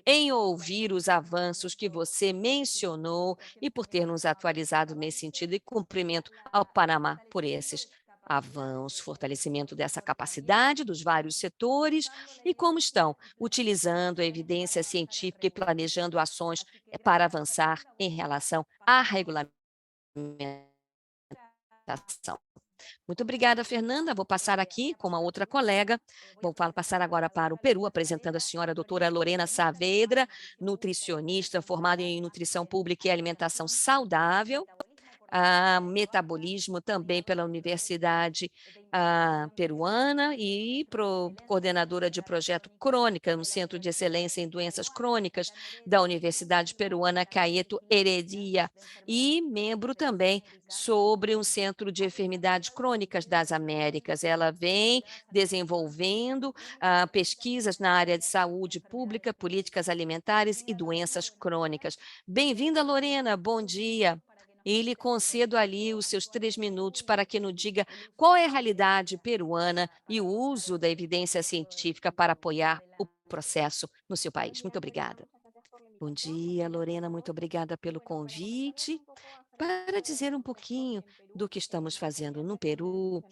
em ouvir os avanços que você mencionou e por ter nos atualizado nesse sentido, e cumprimento ao Panamá por esses avanço, fortalecimento dessa capacidade dos vários setores e como estão utilizando a evidência científica e planejando ações para avançar em relação à regulamentação. Muito obrigada, Fernanda. Vou passar aqui com uma outra colega. Vou passar agora para o Peru, apresentando a senhora doutora Lorena Saavedra, nutricionista formada em nutrição pública e alimentação saudável, metabolismo também pela Universidade Peruana e coordenadora de projeto Crônica, no Centro de Excelência em Doenças Crônicas da Universidade Peruana Caeto Heredia, e membro também sobre um Centro de Enfermidades Crônicas das Américas. Ela vem desenvolvendo pesquisas na área de saúde pública, políticas alimentares e doenças crônicas. Bem-vinda, Lorena, bom dia. E lhe concedo ali os seus 3 minutos para que nos diga qual é a realidade peruana e o uso da evidência científica para apoiar o processo no seu país. Muito obrigada. Bom dia, Lorena, muito obrigada pelo convite. Para dizer um pouquinho do que estamos fazendo no Peru,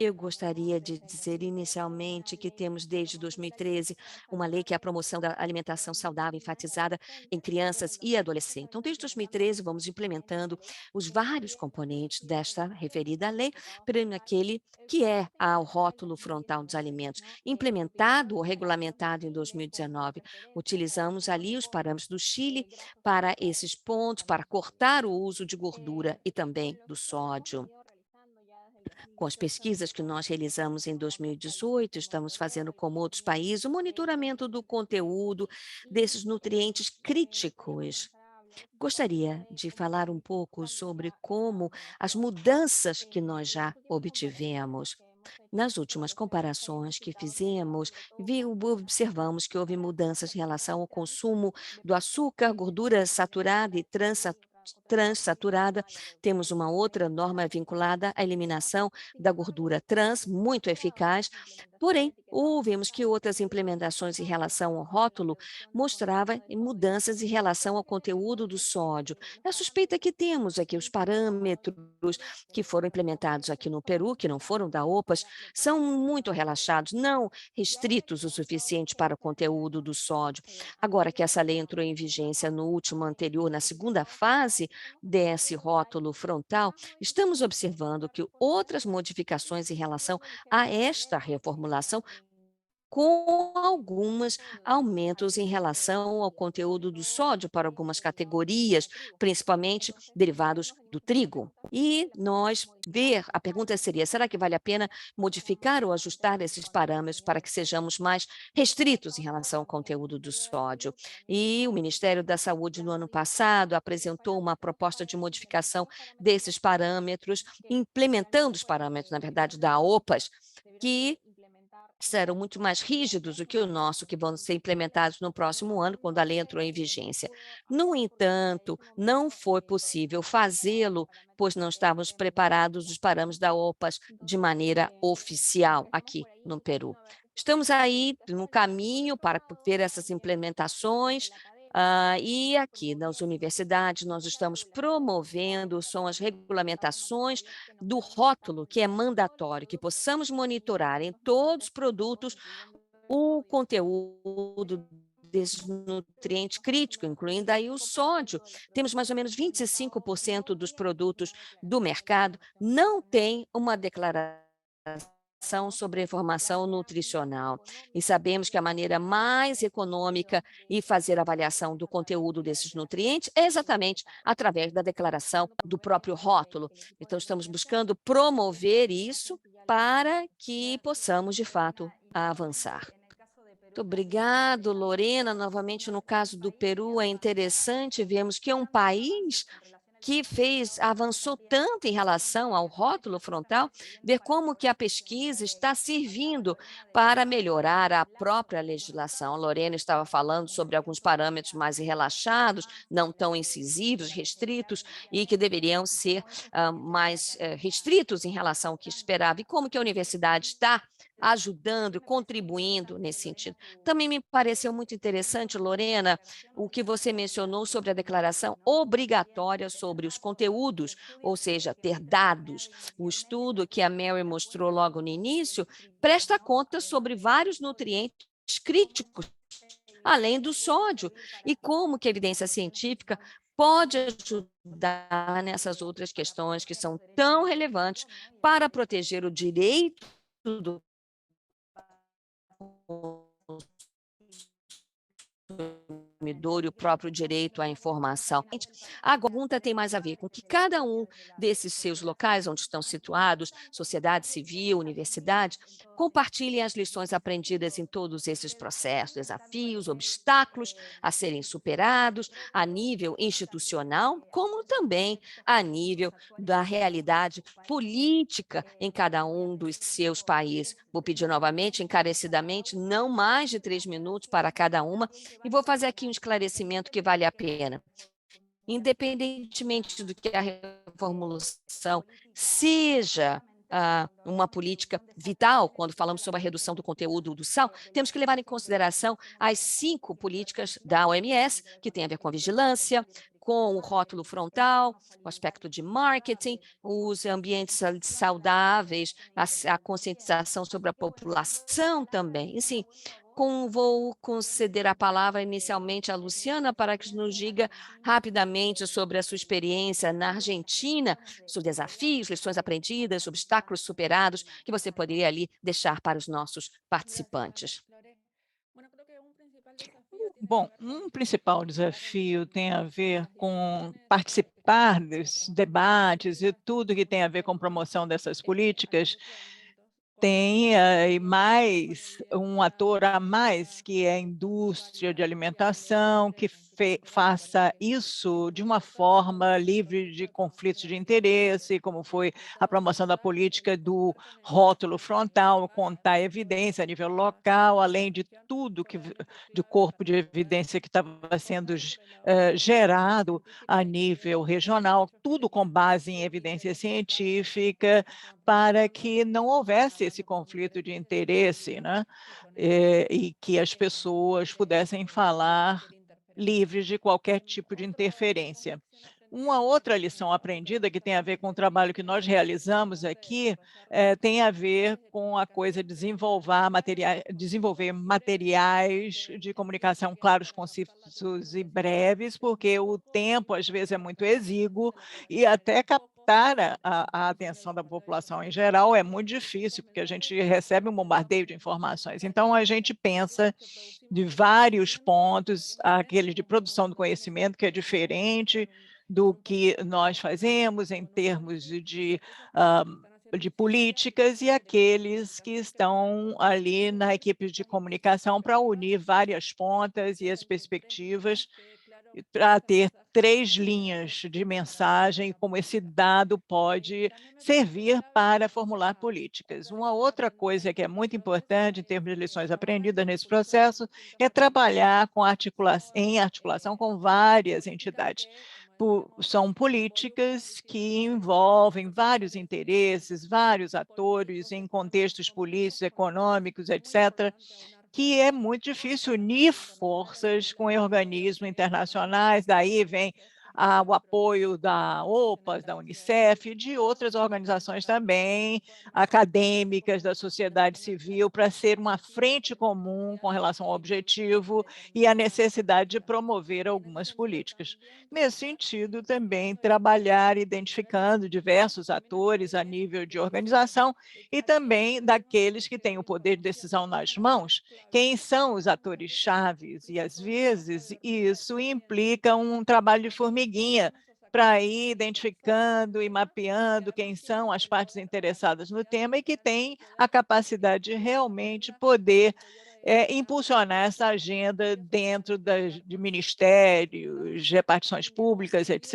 eu gostaria de dizer inicialmente que temos desde 2013 uma lei que é a promoção da alimentação saudável enfatizada em crianças e adolescentes. Então, desde 2013 vamos implementando os vários componentes desta referida lei, para aquele que é o rótulo frontal dos alimentos, implementado ou regulamentado em 2019. Utilizamos ali os parâmetros do Chile para esses pontos, para cortar o uso de gordura e também do sódio. Com as pesquisas que nós realizamos em 2018, estamos fazendo, como outros países, o monitoramento do conteúdo desses nutrientes críticos. Gostaria de falar um pouco sobre como as mudanças que nós já obtivemos. Nas últimas comparações que fizemos, observamos que houve mudanças em relação ao consumo do açúcar, gordura saturada e transsaturada. Temos uma outra norma vinculada à eliminação da gordura trans, muito eficaz, porém, vimos que outras implementações em relação ao rótulo mostravam mudanças em relação ao conteúdo do sódio. A suspeita que temos é que os parâmetros que foram implementados aqui no Peru, que não foram da OPAS, são muito relaxados, não restritos o suficiente para o conteúdo do sódio. Agora que essa lei entrou em vigência no último anterior, na segunda fase desse rótulo frontal, estamos observando que outras modificações em relação a esta reformulação, com alguns aumentos em relação ao conteúdo do sódio para algumas categorias, principalmente derivados do trigo. E a pergunta seria, será que vale a pena modificar ou ajustar esses parâmetros para que sejamos mais restritos em relação ao conteúdo do sódio? E o Ministério da Saúde, no ano passado, apresentou uma proposta de modificação desses parâmetros, implementando os parâmetros, na verdade, da OPAS, que serão muito mais rígidos do que o nosso, que vão ser implementados no próximo ano, quando a lei entrou em vigência. No entanto, não foi possível fazê-lo, pois não estávamos preparados os parâmetros da OPAS de maneira oficial aqui no Peru. Estamos aí no caminho para ver essas implementações, E aqui nas universidades nós estamos promovendo, são as regulamentações do rótulo, que é mandatório, que possamos monitorar em todos os produtos o conteúdo desses nutrientes críticos, incluindo aí o sódio. Temos mais ou menos 25% dos produtos do mercado não tem uma declaração sobre a informação nutricional. E sabemos que a maneira mais econômica e fazer avaliação do conteúdo desses nutrientes é exatamente através da declaração do próprio rótulo. Então, estamos buscando promover isso para que possamos, de fato, avançar. Muito obrigado, Lorena. Novamente, no caso do Peru, é interessante vermos que é um país que avançou tanto em relação ao rótulo frontal, ver como que a pesquisa está servindo para melhorar a própria legislação. A Lorena estava falando sobre alguns parâmetros mais relaxados, não tão incisivos, restritos, e que deveriam ser mais restritos em relação ao que esperava. E como que a universidade está ajudando e contribuindo nesse sentido. Também me pareceu muito interessante, Lorena, o que você mencionou sobre a declaração obrigatória sobre os conteúdos, ou seja, ter dados. O estudo que a Mary mostrou logo no início presta conta sobre vários nutrientes críticos, além do sódio, e como que a evidência científica pode ajudar nessas outras questões que são tão relevantes para proteger o direito do consumidor e o próprio direito à informação. A pergunta tem mais a ver com que cada um desses seus locais onde estão situados, sociedade civil, universidade, compartilhem as lições aprendidas em todos esses processos, desafios, obstáculos a serem superados a nível institucional, como também a nível da realidade política em cada um dos seus países. Vou pedir novamente, encarecidamente, não mais de 3 minutos para cada uma, e vou fazer aqui um esclarecimento que vale a pena. Independentemente do que a reformulação seja uma política vital, quando falamos sobre a redução do conteúdo do sal, temos que levar em consideração as 5 políticas da OMS, que tem a ver com a vigilância, com o rótulo frontal, o aspecto de marketing, os ambientes saudáveis, a conscientização sobre a população também. E, sim, vou conceder a palavra inicialmente à Luciana para que nos diga rapidamente sobre a sua experiência na Argentina, sobre desafios, lições aprendidas, obstáculos superados, que você poderia ali deixar para os nossos participantes. Bom, um principal desafio tem a ver com participar dos debates e tudo que tem a ver com promoção dessas políticas. Tem mais um ator a mais, que é a indústria de alimentação, que faça isso de uma forma livre de conflitos de interesse, como foi a promoção da política do rótulo frontal, contar evidência a nível local, além de tudo de corpo de evidência que estava sendo gerado a nível regional, tudo com base em evidência científica, para que não houvesse esse conflito de interesse, né? E que as pessoas pudessem falar livres de qualquer tipo de interferência. Uma outra lição aprendida que tem a ver com o trabalho que nós realizamos aqui tem a ver com a coisa de desenvolver materiais de comunicação claros, concisos e breves, porque o tempo às vezes é muito exíguo e até captar a atenção da população em geral é muito difícil, porque a gente recebe um bombardeio de informações. Então, a gente pensa de vários pontos, aquele de produção do conhecimento, que é diferente do que nós fazemos em termos de políticas, e aqueles que estão ali na equipe de comunicação para unir várias pontas e as perspectivas, para ter 3 linhas de mensagem, como esse dado pode servir para formular políticas. Uma outra coisa que é muito importante em termos de lições aprendidas nesse processo é trabalhar em articulação com várias entidades. São políticas que envolvem vários interesses, vários atores em contextos políticos, econômicos, etc., que é muito difícil unir forças com organismos internacionais, daí vem o apoio da OPAS, da Unicef e de outras organizações também, acadêmicas, da sociedade civil, para ser uma frente comum com relação ao objetivo e a necessidade de promover algumas políticas. Nesse sentido, também trabalhar identificando diversos atores a nível de organização e também daqueles que têm o poder de decisão nas mãos, quem são os atores chaves, e às vezes isso implica um trabalho de formiguinha para ir identificando e mapeando quem são as partes interessadas no tema e que têm a capacidade de realmente poder impulsionar essa agenda dentro de ministérios, repartições públicas, etc.,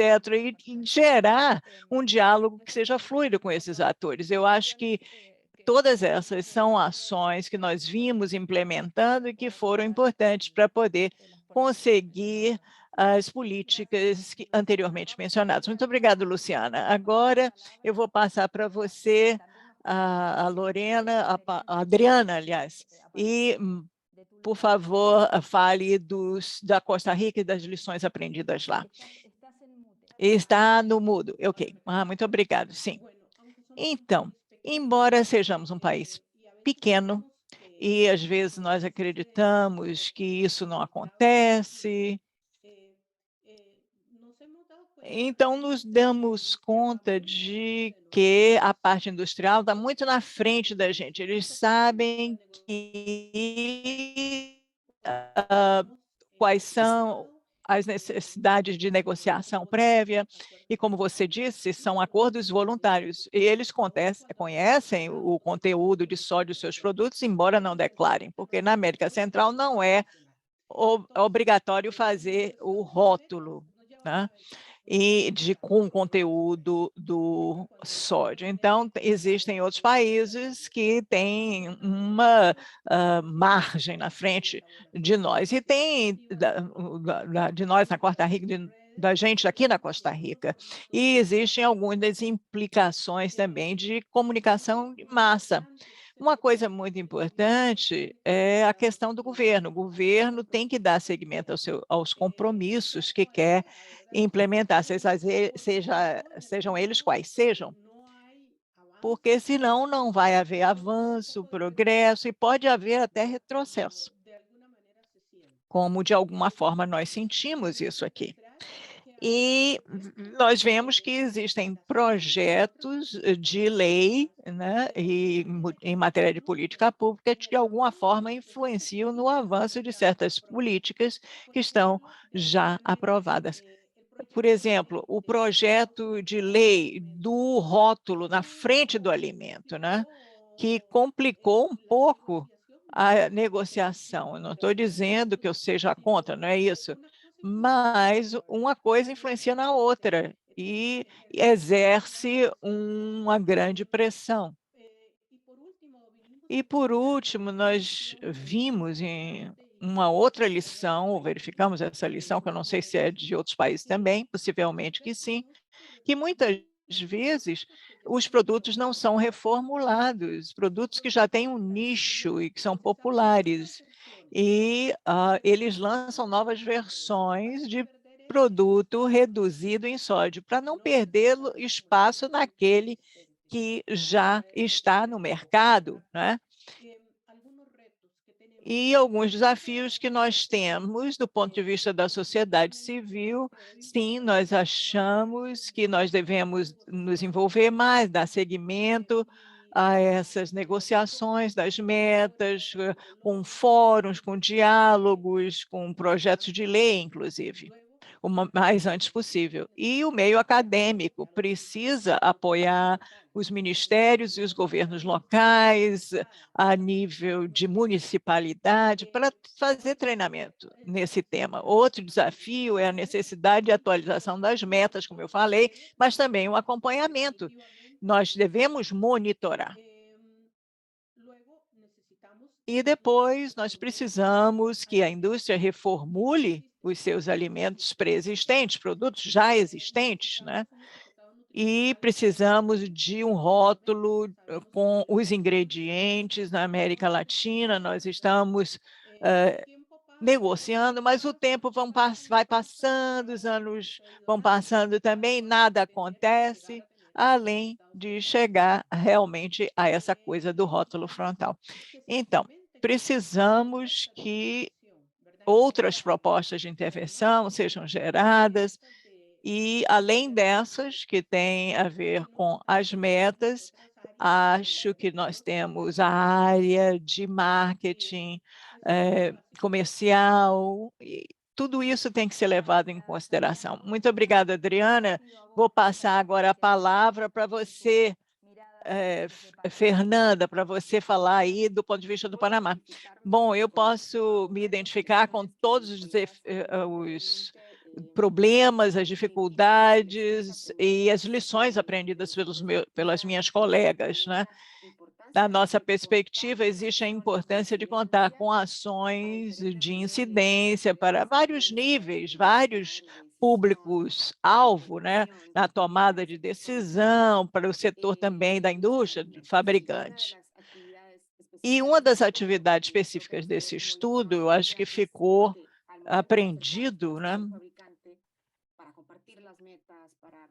e gerar um diálogo que seja fluido com esses atores. Eu acho que todas essas são ações que nós vimos implementando e que foram importantes para poder conseguir as políticas anteriormente mencionadas. Muito obrigada, Luciana. Agora eu vou passar para você, a Lorena, a Adriana, aliás, e, por favor, fale da Costa Rica e das lições aprendidas lá. Está no mudo. Ok. Muito obrigado. Sim. Então, embora sejamos um país pequeno, e às vezes nós acreditamos que isso não acontece, então nos damos conta de que a parte industrial está muito na frente da gente. Eles sabem quais são as necessidades de negociação prévia, e como você disse, são acordos voluntários, e eles conhecem o conteúdo de sódio dos seus produtos, embora não declarem, porque na América Central não é obrigatório fazer o rótulo, né? E com conteúdo do sódio. Então, existem outros países que têm uma margem na frente de nós, e tem de nós na Costa Rica, da gente aqui na Costa Rica, e existem algumas implicações também de comunicação de massa. Uma coisa muito importante é a questão do governo. O governo tem que dar seguimento aos compromissos que quer implementar, sejam eles quais sejam, porque senão não vai haver avanço, progresso e pode haver até retrocesso, como de alguma forma nós sentimos isso aqui. E nós vemos que existem projetos de lei, né, e em matéria de política pública que de alguma forma influenciam no avanço de certas políticas que estão já aprovadas. Por exemplo, o projeto de lei do rótulo na frente do alimento, né, que complicou um pouco a negociação. Eu não estou dizendo que eu seja contra, não é isso, mas uma coisa influencia na outra e exerce uma grande pressão. E, por último, nós vimos em uma outra lição, ou verificamos essa lição, que eu não sei se é de outros países também, possivelmente que sim, que muitas vezes os produtos não são reformulados, produtos que já têm um nicho e que são populares, e eles lançam novas versões de produto reduzido em sódio, para não perder espaço naquele que já está no mercado, né? E alguns desafios que nós temos do ponto de vista da sociedade civil, sim, nós achamos que nós devemos nos envolver mais, dar seguimento a essas negociações das metas, com fóruns, com diálogos, com projetos de lei, inclusive, o mais antes possível. E o meio acadêmico precisa apoiar os ministérios e os governos locais, a nível de municipalidade, para fazer treinamento nesse tema. Outro desafio é a necessidade de atualização das metas, como eu falei, mas também o acompanhamento. Nós devemos monitorar. E depois nós precisamos que a indústria reformule os seus alimentos pré-existentes, produtos já existentes, né? e precisamos de um rótulo com os ingredientes na América Latina. Nós estamos negociando, mas o tempo vai passando, os anos vão passando também, nada acontece, além de chegar realmente a essa coisa do rótulo frontal. Então, precisamos que outras propostas de intervenção sejam geradas, e, além dessas, que têm a ver com as metas, acho que nós temos a área de marketing comercial, e tudo isso tem que ser levado em consideração. Muito obrigada, Adriana. Vou passar agora a palavra para você, Fernanda, para você falar aí do ponto de vista do Panamá. Bom, eu posso me identificar com todos os problemas, as dificuldades e as lições aprendidas pelas minhas colegas, né? Da nossa perspectiva, existe a importância de contar com ações de incidência para vários níveis, vários públicos-alvo, né, na tomada de decisão, para o setor também da indústria fabricante. E uma das atividades específicas desse estudo, eu acho que ficou aprendido, né,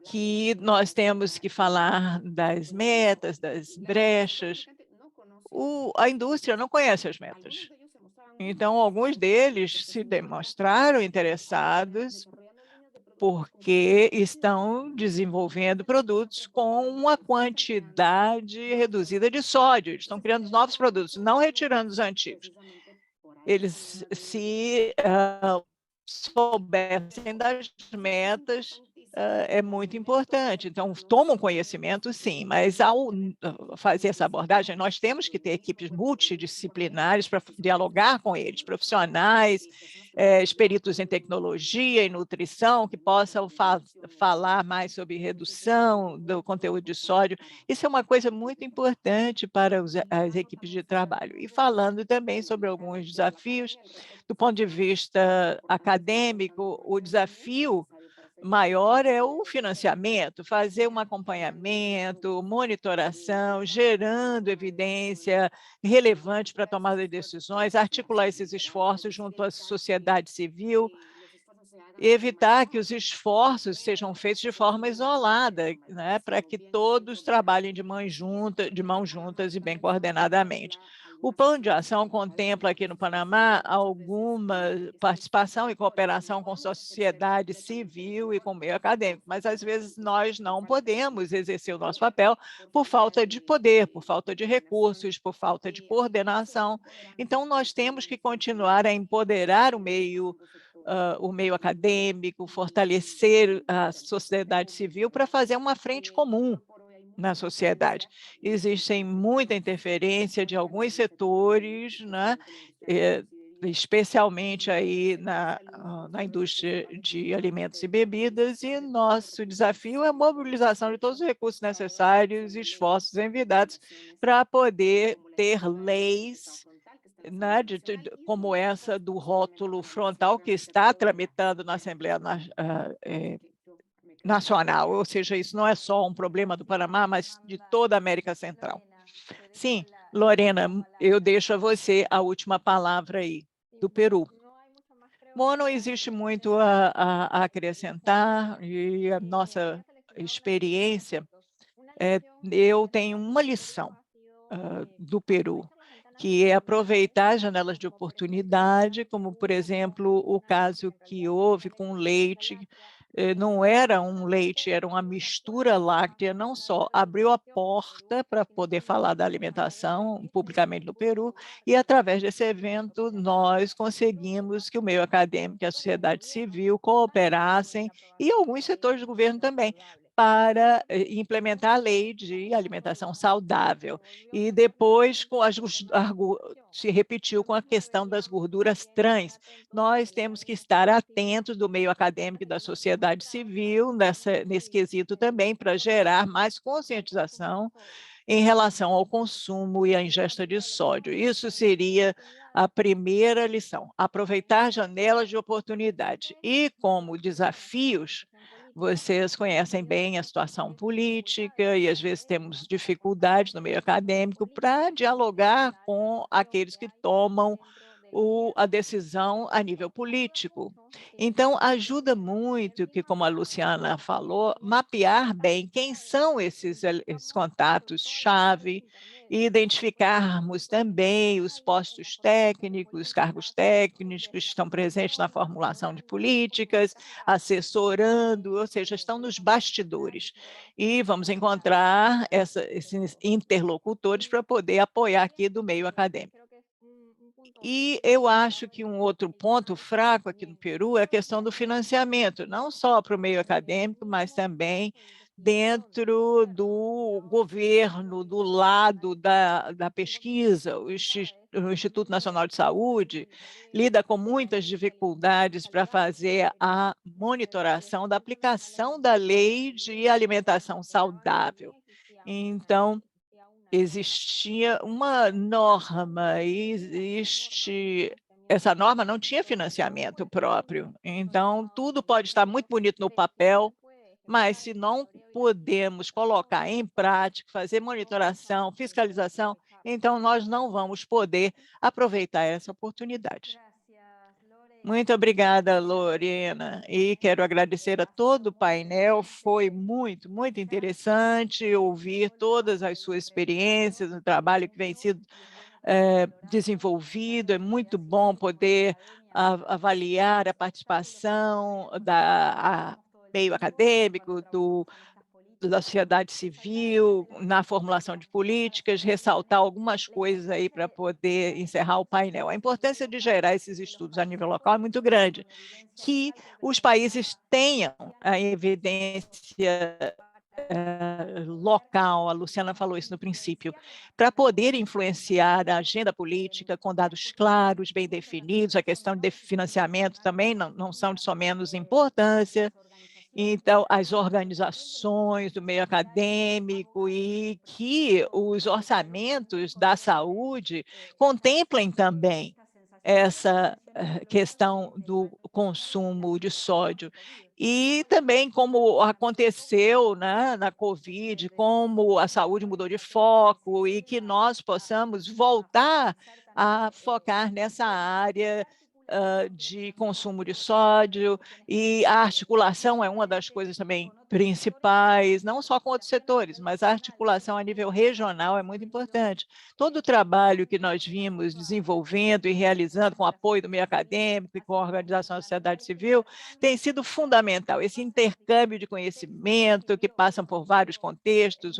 que nós temos que falar das metas, das brechas. A indústria não conhece as metas. Então, alguns deles se demonstraram interessados porque estão desenvolvendo produtos com uma quantidade reduzida de sódio. Eles estão criando novos produtos, não retirando os antigos. Eles, se soubessem das metas, é muito importante. Então, tomam conhecimento, sim, mas ao fazer essa abordagem, nós temos que ter equipes multidisciplinares para dialogar com eles, profissionais, peritos em tecnologia e nutrição, que possam falar mais sobre redução do conteúdo de sódio. Isso é uma coisa muito importante para as equipes de trabalho. E falando também sobre alguns desafios, do ponto de vista acadêmico, o desafio maior é o financiamento, fazer um acompanhamento, monitoração, gerando evidência relevante para a tomada de decisões, articular esses esforços junto à sociedade civil, e evitar que os esforços sejam feitos de forma isolada, né, para que todos trabalhem de mãos juntas e bem coordenadamente. O plano de ação contempla aqui no Panamá alguma participação e cooperação com a sociedade civil e com o meio acadêmico, mas às vezes nós não podemos exercer o nosso papel por falta de poder, por falta de recursos, por falta de coordenação. Então, nós temos que continuar a empoderar o meio acadêmico, fortalecer a sociedade civil para fazer uma frente comum na sociedade. Existe muita interferência de alguns setores, né, especialmente aí na indústria de alimentos e bebidas, e nosso desafio é a mobilização de todos os recursos necessários e esforços envidados para poder ter leis, né, como essa do rótulo frontal, que está tramitando na Assembleia Nacional, ou seja, isso não é só um problema do Panamá, mas de toda a América Central. Sim, Lorena, eu deixo a você a última palavra aí, do Peru. Bom, não existe muito a acrescentar, e a nossa experiência, eu tenho uma lição do Peru, que é aproveitar as janelas de oportunidade, como, por exemplo, o caso que houve com o leite. Não era um leite, era uma mistura láctea, não só abriu a porta para poder falar da alimentação publicamente no Peru, e através desse evento nós conseguimos que o meio acadêmico e a sociedade civil cooperassem, e alguns setores do governo também, para implementar a lei de alimentação saudável. E depois se repetiu com a questão das gorduras trans. Nós temos que estar atentos do meio acadêmico e da sociedade civil nesse quesito também, para gerar mais conscientização em relação ao consumo e à ingesta de sódio. Isso seria a primeira lição, aproveitar janelas de oportunidade. E como desafios, Vocês conhecem bem a situação política e, às vezes, temos dificuldade no meio acadêmico para dialogar com aqueles que tomam a decisão a nível político. Então, ajuda muito que, como a Luciana falou, mapear bem quem são esses contatos-chave e identificarmos também os postos técnicos, cargos técnicos que estão presentes na formulação de políticas, assessorando, ou seja, estão nos bastidores. E vamos encontrar esses interlocutores para poder apoiar aqui do meio acadêmico. E eu acho que um outro ponto fraco aqui no Peru é a questão do financiamento, não só para o meio acadêmico, mas também dentro do governo, do lado da pesquisa. O Instituto Nacional de Saúde lida com muitas dificuldades para fazer a monitoração da aplicação da lei de alimentação saudável. Então, existia uma norma e essa norma não tinha financiamento próprio. Então, tudo pode estar muito bonito no papel, mas se não podemos colocar em prática, fazer monitoração, fiscalização, então nós não vamos poder aproveitar essa oportunidade. Muito obrigada, Lorena, e quero agradecer a todo o painel, foi muito, muito interessante ouvir todas as suas experiências, o trabalho que vem sido desenvolvido, é muito bom poder avaliar a participação da meio acadêmico, da sociedade civil, na formulação de políticas, ressaltar algumas coisas aí para poder encerrar o painel. A importância de gerar esses estudos a nível local é muito grande, que os países tenham a evidência local, a Luciana falou isso no princípio, para poder influenciar a agenda política com dados claros, bem definidos, a questão de financiamento também não são de só menos importância. Então, as organizações do meio acadêmico e que os orçamentos da saúde contemplem também essa questão do consumo de sódio. E também como aconteceu, né, na Covid, como a saúde mudou de foco e que nós possamos voltar a focar nessa área de consumo de sódio, e a articulação é uma das coisas também principais, não só com outros setores, mas a articulação a nível regional é muito importante. Todo o trabalho que nós vimos desenvolvendo e realizando com apoio do meio acadêmico e com a organização da sociedade civil tem sido fundamental. Esse intercâmbio de conhecimento que passam por vários contextos,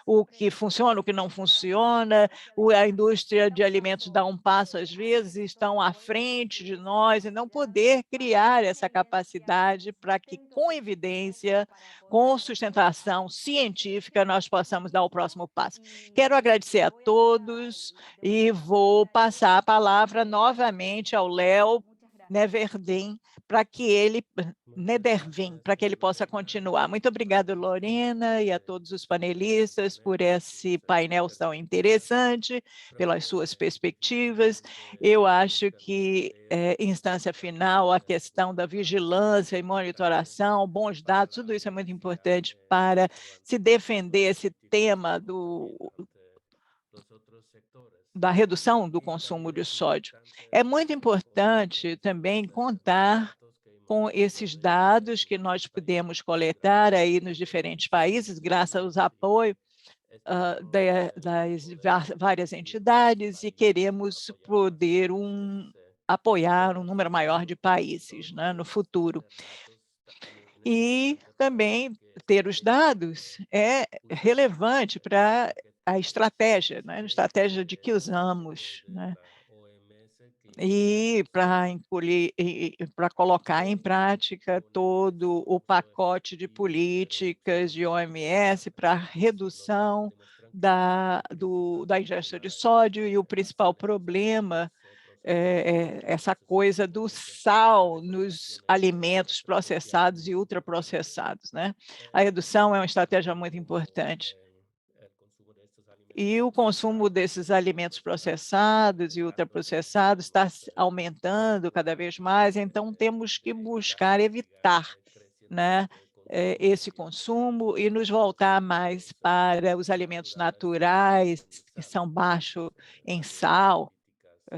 o que funciona, o que não funciona, a indústria de alimentos dá um passo às vezes, estão à frente de nós e não poder criar essa capacidade para que, com evidência, com sustentação científica, nós possamos dar o próximo passo. Quero agradecer a todos e vou passar a palavra novamente ao Léo Nederveen, para que ele possa continuar. Muito obrigada, Lorena, e a todos os panelistas por esse painel tão interessante, pelas suas perspectivas. Eu acho que, em instância final, a questão da vigilância e monitoração, bons dados, tudo isso é muito importante para se defender esse tema da redução do consumo de sódio. É muito importante também contar com esses dados que nós podemos coletar aí nos diferentes países, graças aos apoios das várias entidades, e queremos poder apoiar um número maior de países, né, no futuro. E também ter os dados é relevante para a estratégia, né, a estratégia de que usamos, né, e para colocar em prática todo o pacote de políticas de OMS para redução da ingesta de sódio, e o principal problema essa coisa do sal nos alimentos processados e ultraprocessados, né? A redução é uma estratégia muito importante. E o consumo desses alimentos processados e ultraprocessados está aumentando cada vez mais, então temos que buscar evitar, né, esse consumo e nos voltar mais para os alimentos naturais, que são baixos em sal,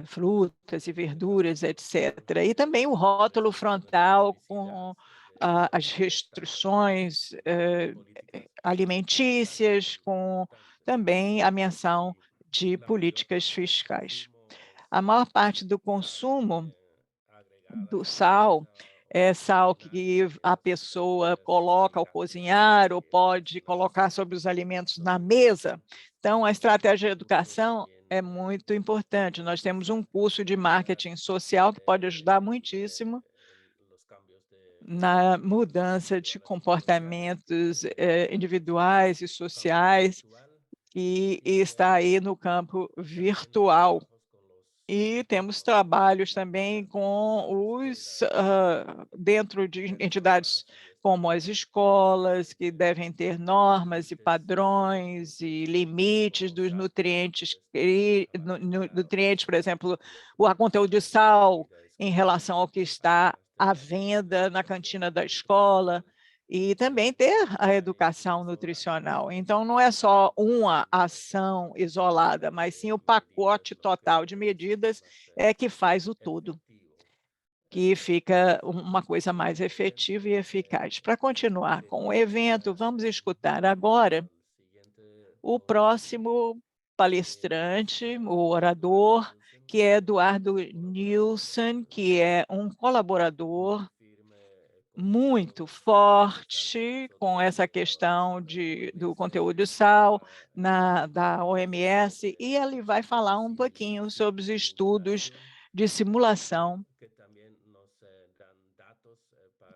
frutas e verduras, etc. E também o rótulo frontal com as restrições alimentícias, com também a menção de políticas fiscais. A maior parte do consumo do sal é sal que a pessoa coloca ao cozinhar ou pode colocar sobre os alimentos na mesa. Então, a estratégia de educação é muito importante. Nós temos um curso de marketing social que pode ajudar muitíssimo na mudança de comportamentos individuais e sociais e está aí no campo virtual. E temos trabalhos também com dentro de entidades como as escolas, que devem ter normas e padrões e limites dos nutrientes, nutrientes, por exemplo, o conteúdo de sal em relação ao que está à venda na cantina da escola, e também ter a educação nutricional. Então, não é só uma ação isolada, mas sim o pacote total de medidas que faz o todo, que fica uma coisa mais efetiva e eficaz. Para continuar com o evento, vamos escutar agora o próximo palestrante, o orador, que é Eduardo Nilsson, que é um colaborador muito forte com essa questão do conteúdo de sal da OMS, e ele vai falar um pouquinho sobre os estudos de simulação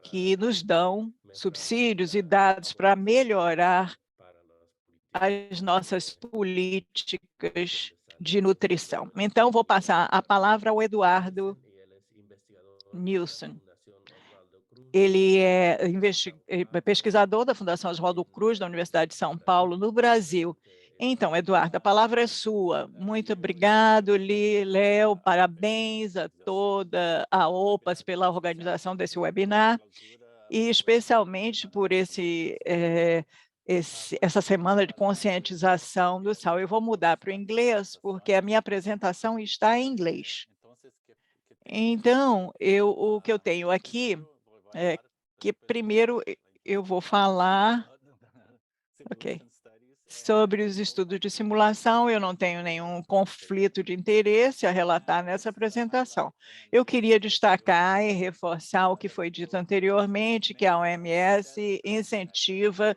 que nos dão subsídios e dados para melhorar as nossas políticas de nutrição. Então, vou passar a palavra ao Eduardo Nilsson. Ele é pesquisador da Fundação Oswaldo Cruz, da Universidade de São Paulo, no Brasil. Então, Eduardo, a palavra é sua. Muito obrigado, Léo, parabéns a toda a OPAS pela organização desse webinar, e especialmente por essa semana de conscientização do sal. Eu vou mudar para o inglês, porque a minha apresentação está em inglês. Então, o que eu tenho aqui que primeiro eu vou falar sobre os estudos de simulação. Eu não tenho nenhum conflito de interesse a relatar nessa apresentação. Eu queria destacar e reforçar o que foi dito anteriormente, que a OMS incentiva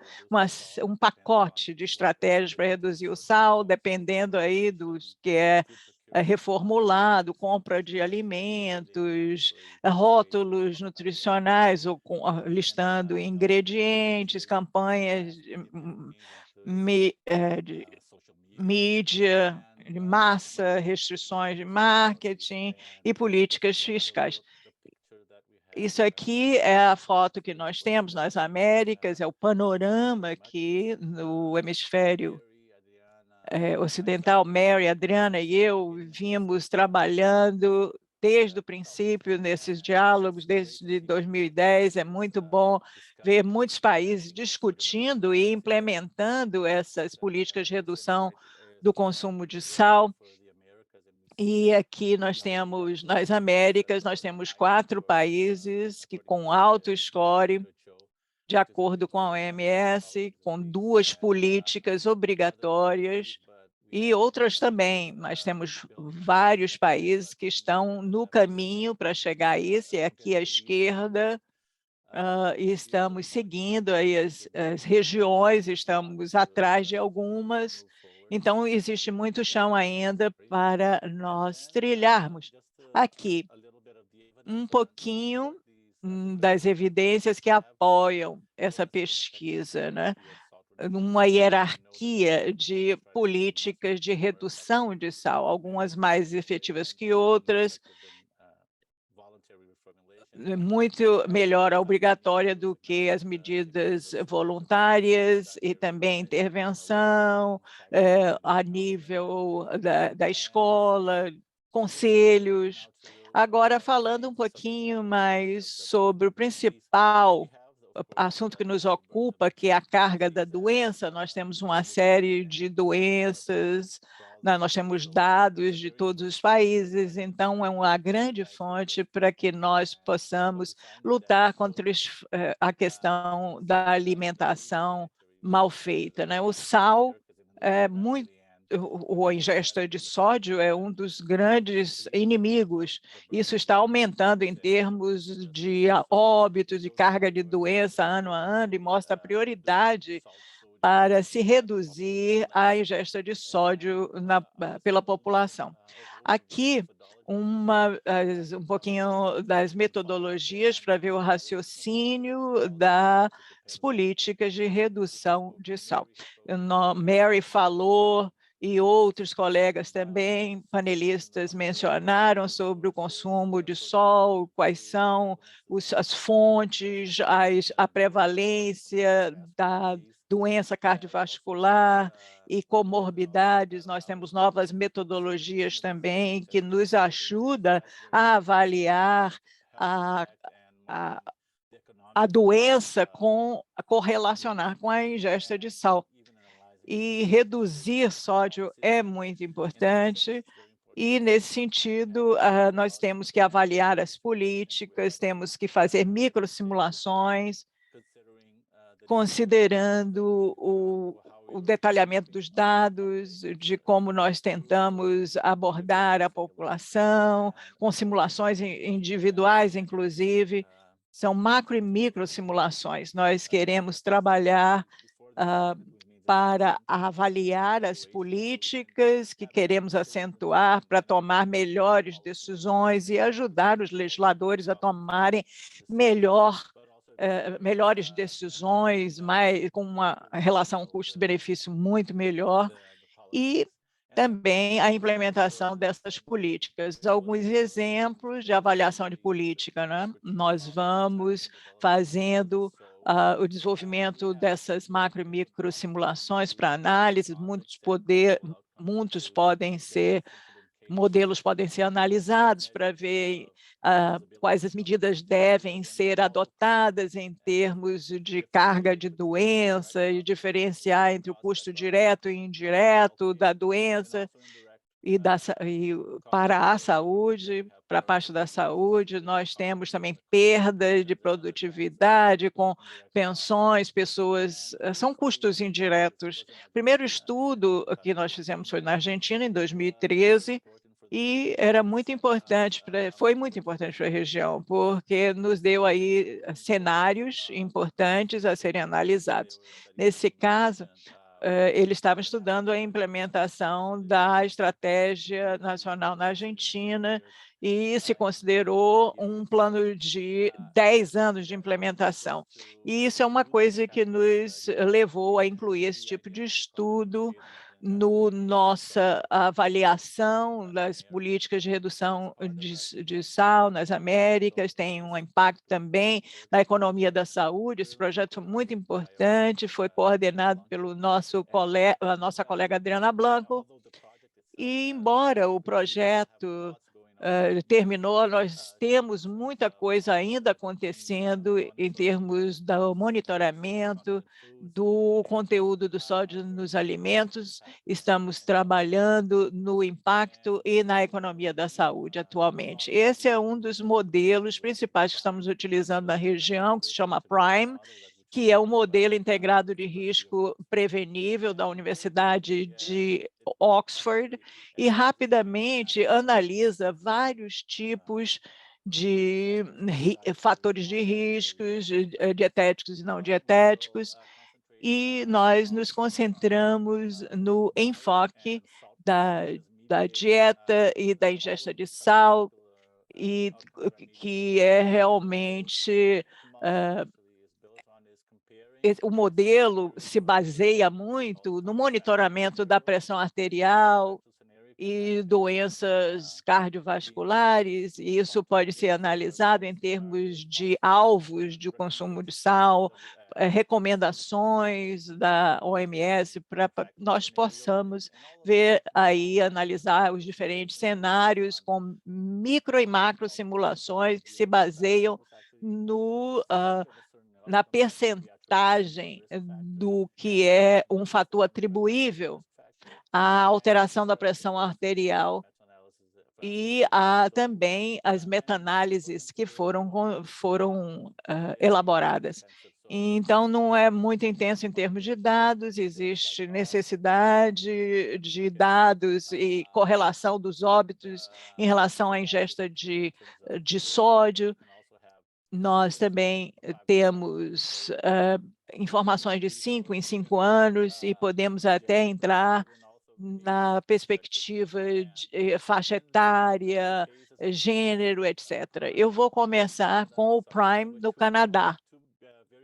um pacote de estratégias para reduzir o sal, dependendo aí dos que reformulado, compra de alimentos, rótulos nutricionais, ou listando ingredientes, campanhas de mídia, de massa, restrições de marketing e políticas fiscais. Isso aqui é a foto que nós temos nas Américas, é o panorama aqui no hemisfério ocidental. Mary, Adriana e eu vimos trabalhando desde o princípio nesses diálogos, desde 2010. É muito bom ver muitos países discutindo e implementando essas políticas de redução do consumo de sal. E aqui nós temos, nas Américas, nós temos 4 países que com alto score, de acordo com a OMS, com 2 políticas obrigatórias, e outras também, mas temos vários países que estão no caminho para chegar a isso, e aqui à esquerda, e estamos seguindo aí as regiões, estamos atrás de algumas, então existe muito chão ainda para nós trilharmos. Aqui, um pouquinho das evidências que apoiam essa pesquisa, né? Uma hierarquia de políticas de redução de sal, algumas mais efetivas que outras, muito melhor a obrigatória do que as medidas voluntárias, e também intervenção a nível da escola, conselhos. Agora, falando um pouquinho mais sobre o principal assunto que nos ocupa, que é a carga da doença. Nós temos uma série de doenças, nós temos dados de todos os países, então é uma grande fonte para que nós possamos lutar contra a questão da alimentação mal feita, né? O sal é muito, a ingesta de sódio é um dos grandes inimigos. Isso está aumentando em termos de óbitos, de carga de doença ano a ano, e mostra a prioridade para se reduzir a ingesta de sódio pela população. Aqui, um pouquinho das metodologias para ver o raciocínio das políticas de redução de sal. Mary falou, e outros colegas também, panelistas, mencionaram sobre o consumo de sol, quais são as fontes, a prevalência da doença cardiovascular e comorbidades. Nós temos novas metodologias também que nos ajudam a avaliar a doença a correlacionar com a ingesta de sal. E reduzir sódio é muito importante, e, nesse sentido, nós temos que avaliar as políticas, temos que fazer microsimulações, considerando o detalhamento dos dados, de como nós tentamos abordar a população, com simulações individuais, inclusive, são macro e micro simulações. Nós queremos trabalhar para avaliar as políticas que queremos acentuar para tomar melhores decisões e ajudar os legisladores a tomarem melhores decisões, com uma relação custo-benefício muito melhor, e também a implementação dessas políticas. Alguns exemplos de avaliação de política, né? Nós vamos fazendo o desenvolvimento dessas macro e micro simulações para análise, modelos podem ser analisados para ver quais as medidas devem ser adotadas em termos de carga de doença e diferenciar entre o custo direto e indireto da doença e para a saúde, para a parte da saúde. Nós temos também perda de produtividade com pensões, são custos indiretos. O primeiro estudo que nós fizemos foi na Argentina, em 2013, e foi muito importante para a região, porque nos deu aí cenários importantes a serem analisados. Nesse caso, eles estavam estudando a implementação da estratégia nacional na Argentina e se considerou um plano de 10 anos de implementação. E isso é uma coisa que nos levou a incluir esse tipo de estudo nossa avaliação das políticas de redução de sal nas Américas. Tem um impacto também na economia da saúde. Esse projeto foi muito importante, foi coordenado pelo a nossa colega Adriana Blanco, e embora o projeto terminou, nós temos muita coisa ainda acontecendo em termos do monitoramento do conteúdo do sódio nos alimentos. Estamos trabalhando no impacto e na economia da saúde atualmente. Esse é um dos modelos principais que estamos utilizando na região, que se chama PRIME, que é o modelo integrado de risco prevenível da Universidade de Oxford, e rapidamente analisa vários tipos de fatores de riscos, dietéticos e não dietéticos, e nós nos concentramos no enfoque da dieta e da ingesta de sal, e que é realmente o modelo se baseia muito no monitoramento da pressão arterial e doenças cardiovasculares, e isso pode ser analisado em termos de alvos de consumo de sal, recomendações da OMS, para nós possamos ver aí, analisar os diferentes cenários com micro e macro simulações que se baseiam na percentagem do que é um fator atribuível à alteração da pressão arterial e também as meta-análises que foram elaboradas. Então, não é muito intenso em termos de dados, existe necessidade de dados e correlação dos óbitos em relação à ingesta de sódio. Nós também temos informações de 5 em 5 anos e podemos até entrar na perspectiva de faixa etária, gênero, etc. Eu vou começar com o PRIME no Canadá,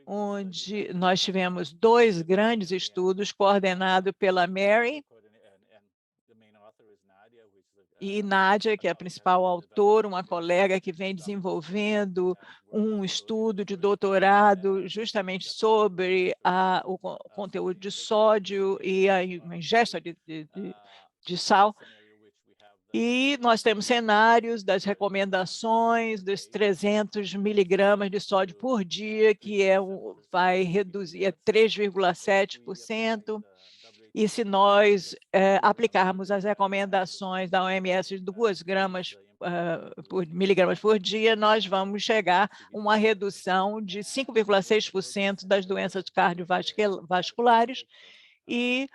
onde nós tivemos 2 grandes estudos coordenados pela Mary e Nádia, que é a principal autora, uma colega que vem desenvolvendo um estudo de doutorado justamente sobre o conteúdo de sódio e a ingesta de sal. E nós temos cenários das recomendações dos 300 miligramas de sódio por dia, que vai reduzir a 3,7%. E se nós aplicarmos as recomendações da OMS de 2 miligramas por dia, nós vamos chegar a uma redução de 5,6% das doenças cardiovasculares e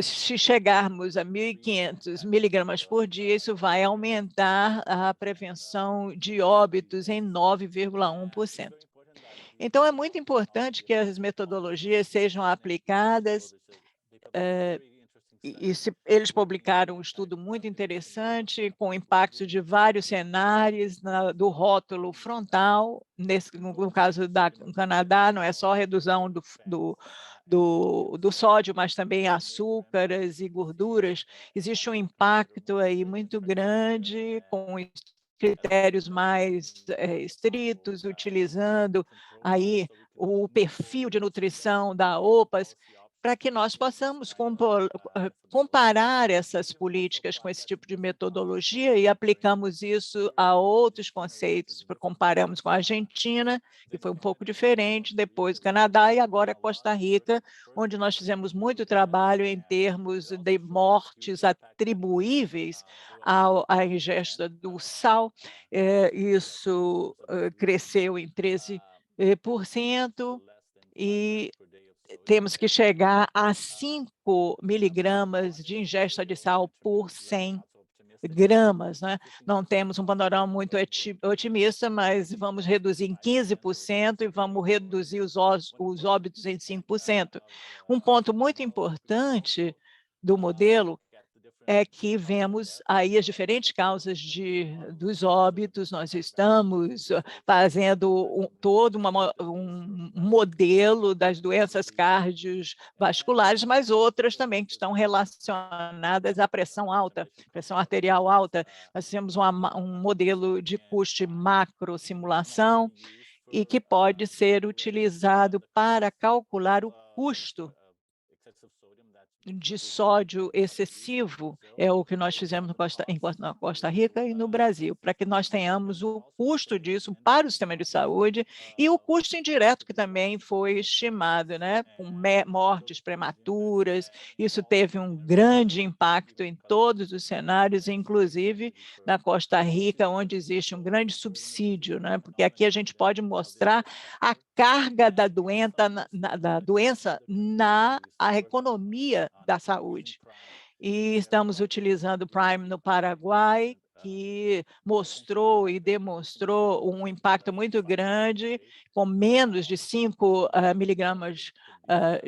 se chegarmos a 1.500 miligramas por dia, isso vai aumentar a prevenção de óbitos em 9,1%. Então, é muito importante que as metodologias sejam aplicadas. Eles publicaram um estudo muito interessante, com impacto de vários cenários do rótulo frontal. No caso do Canadá, não é só a redução do sódio, mas também açúcares e gorduras. Existe um impacto aí muito grande, com critérios mais estritos, utilizando aí o perfil de nutrição da OPAS, para que nós possamos comparar essas políticas com esse tipo de metodologia e aplicamos isso a outros conceitos. Comparamos com a Argentina, que foi um pouco diferente, depois o Canadá e agora Costa Rica, onde nós fizemos muito trabalho em termos de mortes atribuíveis à ingesta do sal. Isso cresceu em 13%, e temos que chegar a 5 miligramas de ingesta de sal por 100 gramas, né? Não temos um panorama muito otimista, mas vamos reduzir em 15% e vamos reduzir os óbitos em 5%. Um ponto muito importante do modelo é que vemos aí as diferentes causas dos óbitos. Nós estamos fazendo todo um modelo das doenças cardiovasculares, mas outras também que estão relacionadas à pressão alta, pressão arterial alta. Nós temos um modelo de custo macro simulação e que pode ser utilizado para calcular o custo de sódio excessivo, é o que nós fizemos na Costa Rica e no Brasil, para que nós tenhamos o custo disso para o sistema de saúde e o custo indireto que também foi estimado, né, com mortes prematuras. Isso teve um grande impacto em todos os cenários, inclusive na Costa Rica, onde existe um grande subsídio, né, porque aqui a gente pode mostrar a carga da doença na economia da saúde. E estamos utilizando o PRIME no Paraguai, que mostrou e demonstrou um impacto muito grande, com menos de 5 miligramas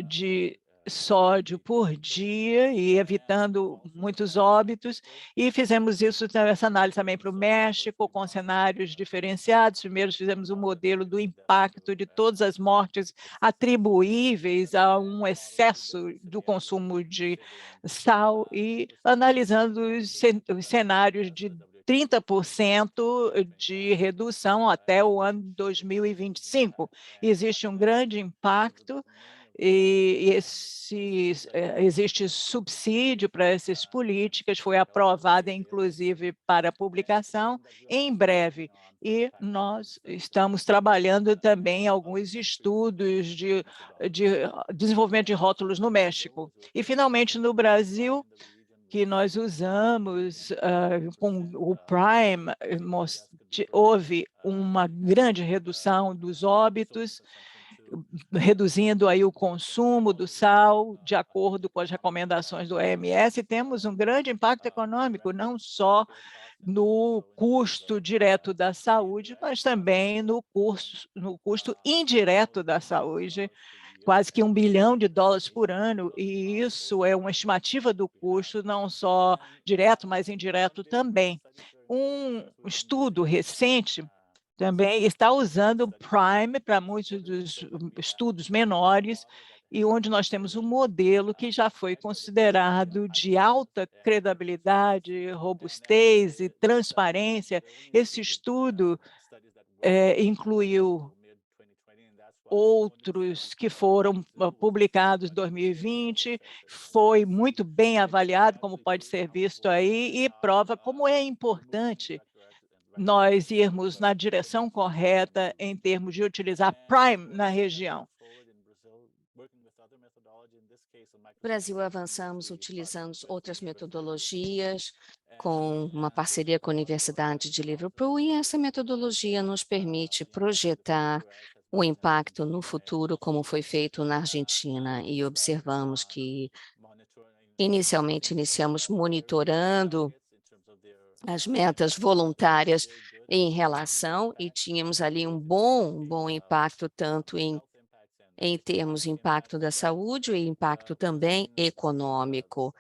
de sódio por dia e evitando muitos óbitos, e fizemos essa análise também para o México, com cenários diferenciados. Primeiro fizemos um modelo do impacto de todas as mortes atribuíveis a um excesso do consumo de sal e analisando os cenários de 30% de redução até o ano 2025. Existe um grande impacto e existe subsídio para essas políticas, foi aprovada inclusive para publicação em breve. E nós estamos trabalhando também em alguns estudos de desenvolvimento de rótulos no México. E, finalmente, no Brasil, que nós usamos com o Prime, houve uma grande redução dos óbitos, reduzindo aí o consumo do sal, de acordo com as recomendações do OMS, e temos um grande impacto econômico, não só no custo direto da saúde, mas também no custo indireto da saúde, quase que $1 bilhão por ano, e isso é uma estimativa do custo, não só direto, mas indireto também. Um estudo recente também está usando o Prime para muitos dos estudos menores, e onde nós temos um modelo que já foi considerado de alta credibilidade, robustez e transparência. Esse estudo incluiu outros que foram publicados em 2020, foi muito bem avaliado, como pode ser visto aí, e prova como é importante nós irmos na direção correta em termos de utilizar Prime na região. No Brasil, avançamos utilizando outras metodologias, com uma parceria com a Universidade de Liverpool, e essa metodologia nos permite projetar o impacto no futuro, como foi feito na Argentina, e observamos que iniciamos monitorando as metas voluntárias em relação, e tínhamos ali um bom impacto, tanto em termos de impacto da saúde e impacto também econômico.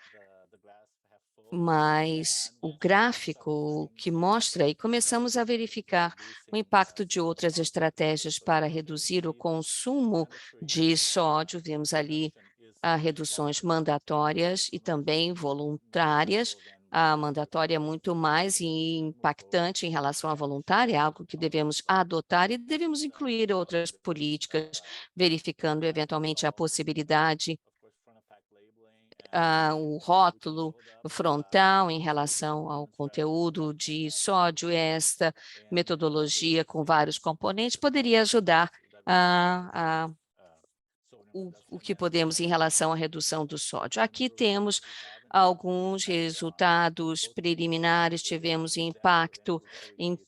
Mas o gráfico que mostra, e começamos a verificar o impacto de outras estratégias para reduzir o consumo de sódio, vemos ali reduções mandatórias e também voluntárias. A mandatória é muito mais impactante em relação à voluntária, é algo que devemos adotar e devemos incluir outras políticas, verificando eventualmente a possibilidade o rótulo frontal em relação ao conteúdo de sódio. Esta metodologia com vários componentes poderia ajudar o que podemos em relação à redução do sódio. Aqui temos alguns resultados preliminares, tivemos impacto em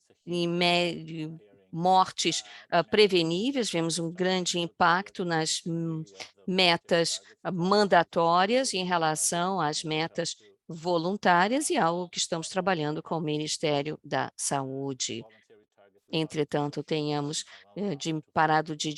mortes preveníveis, vemos um grande impacto nas metas mandatórias em relação às metas voluntárias, e algo que estamos trabalhando com o Ministério da Saúde. Entretanto, tenhamos parado de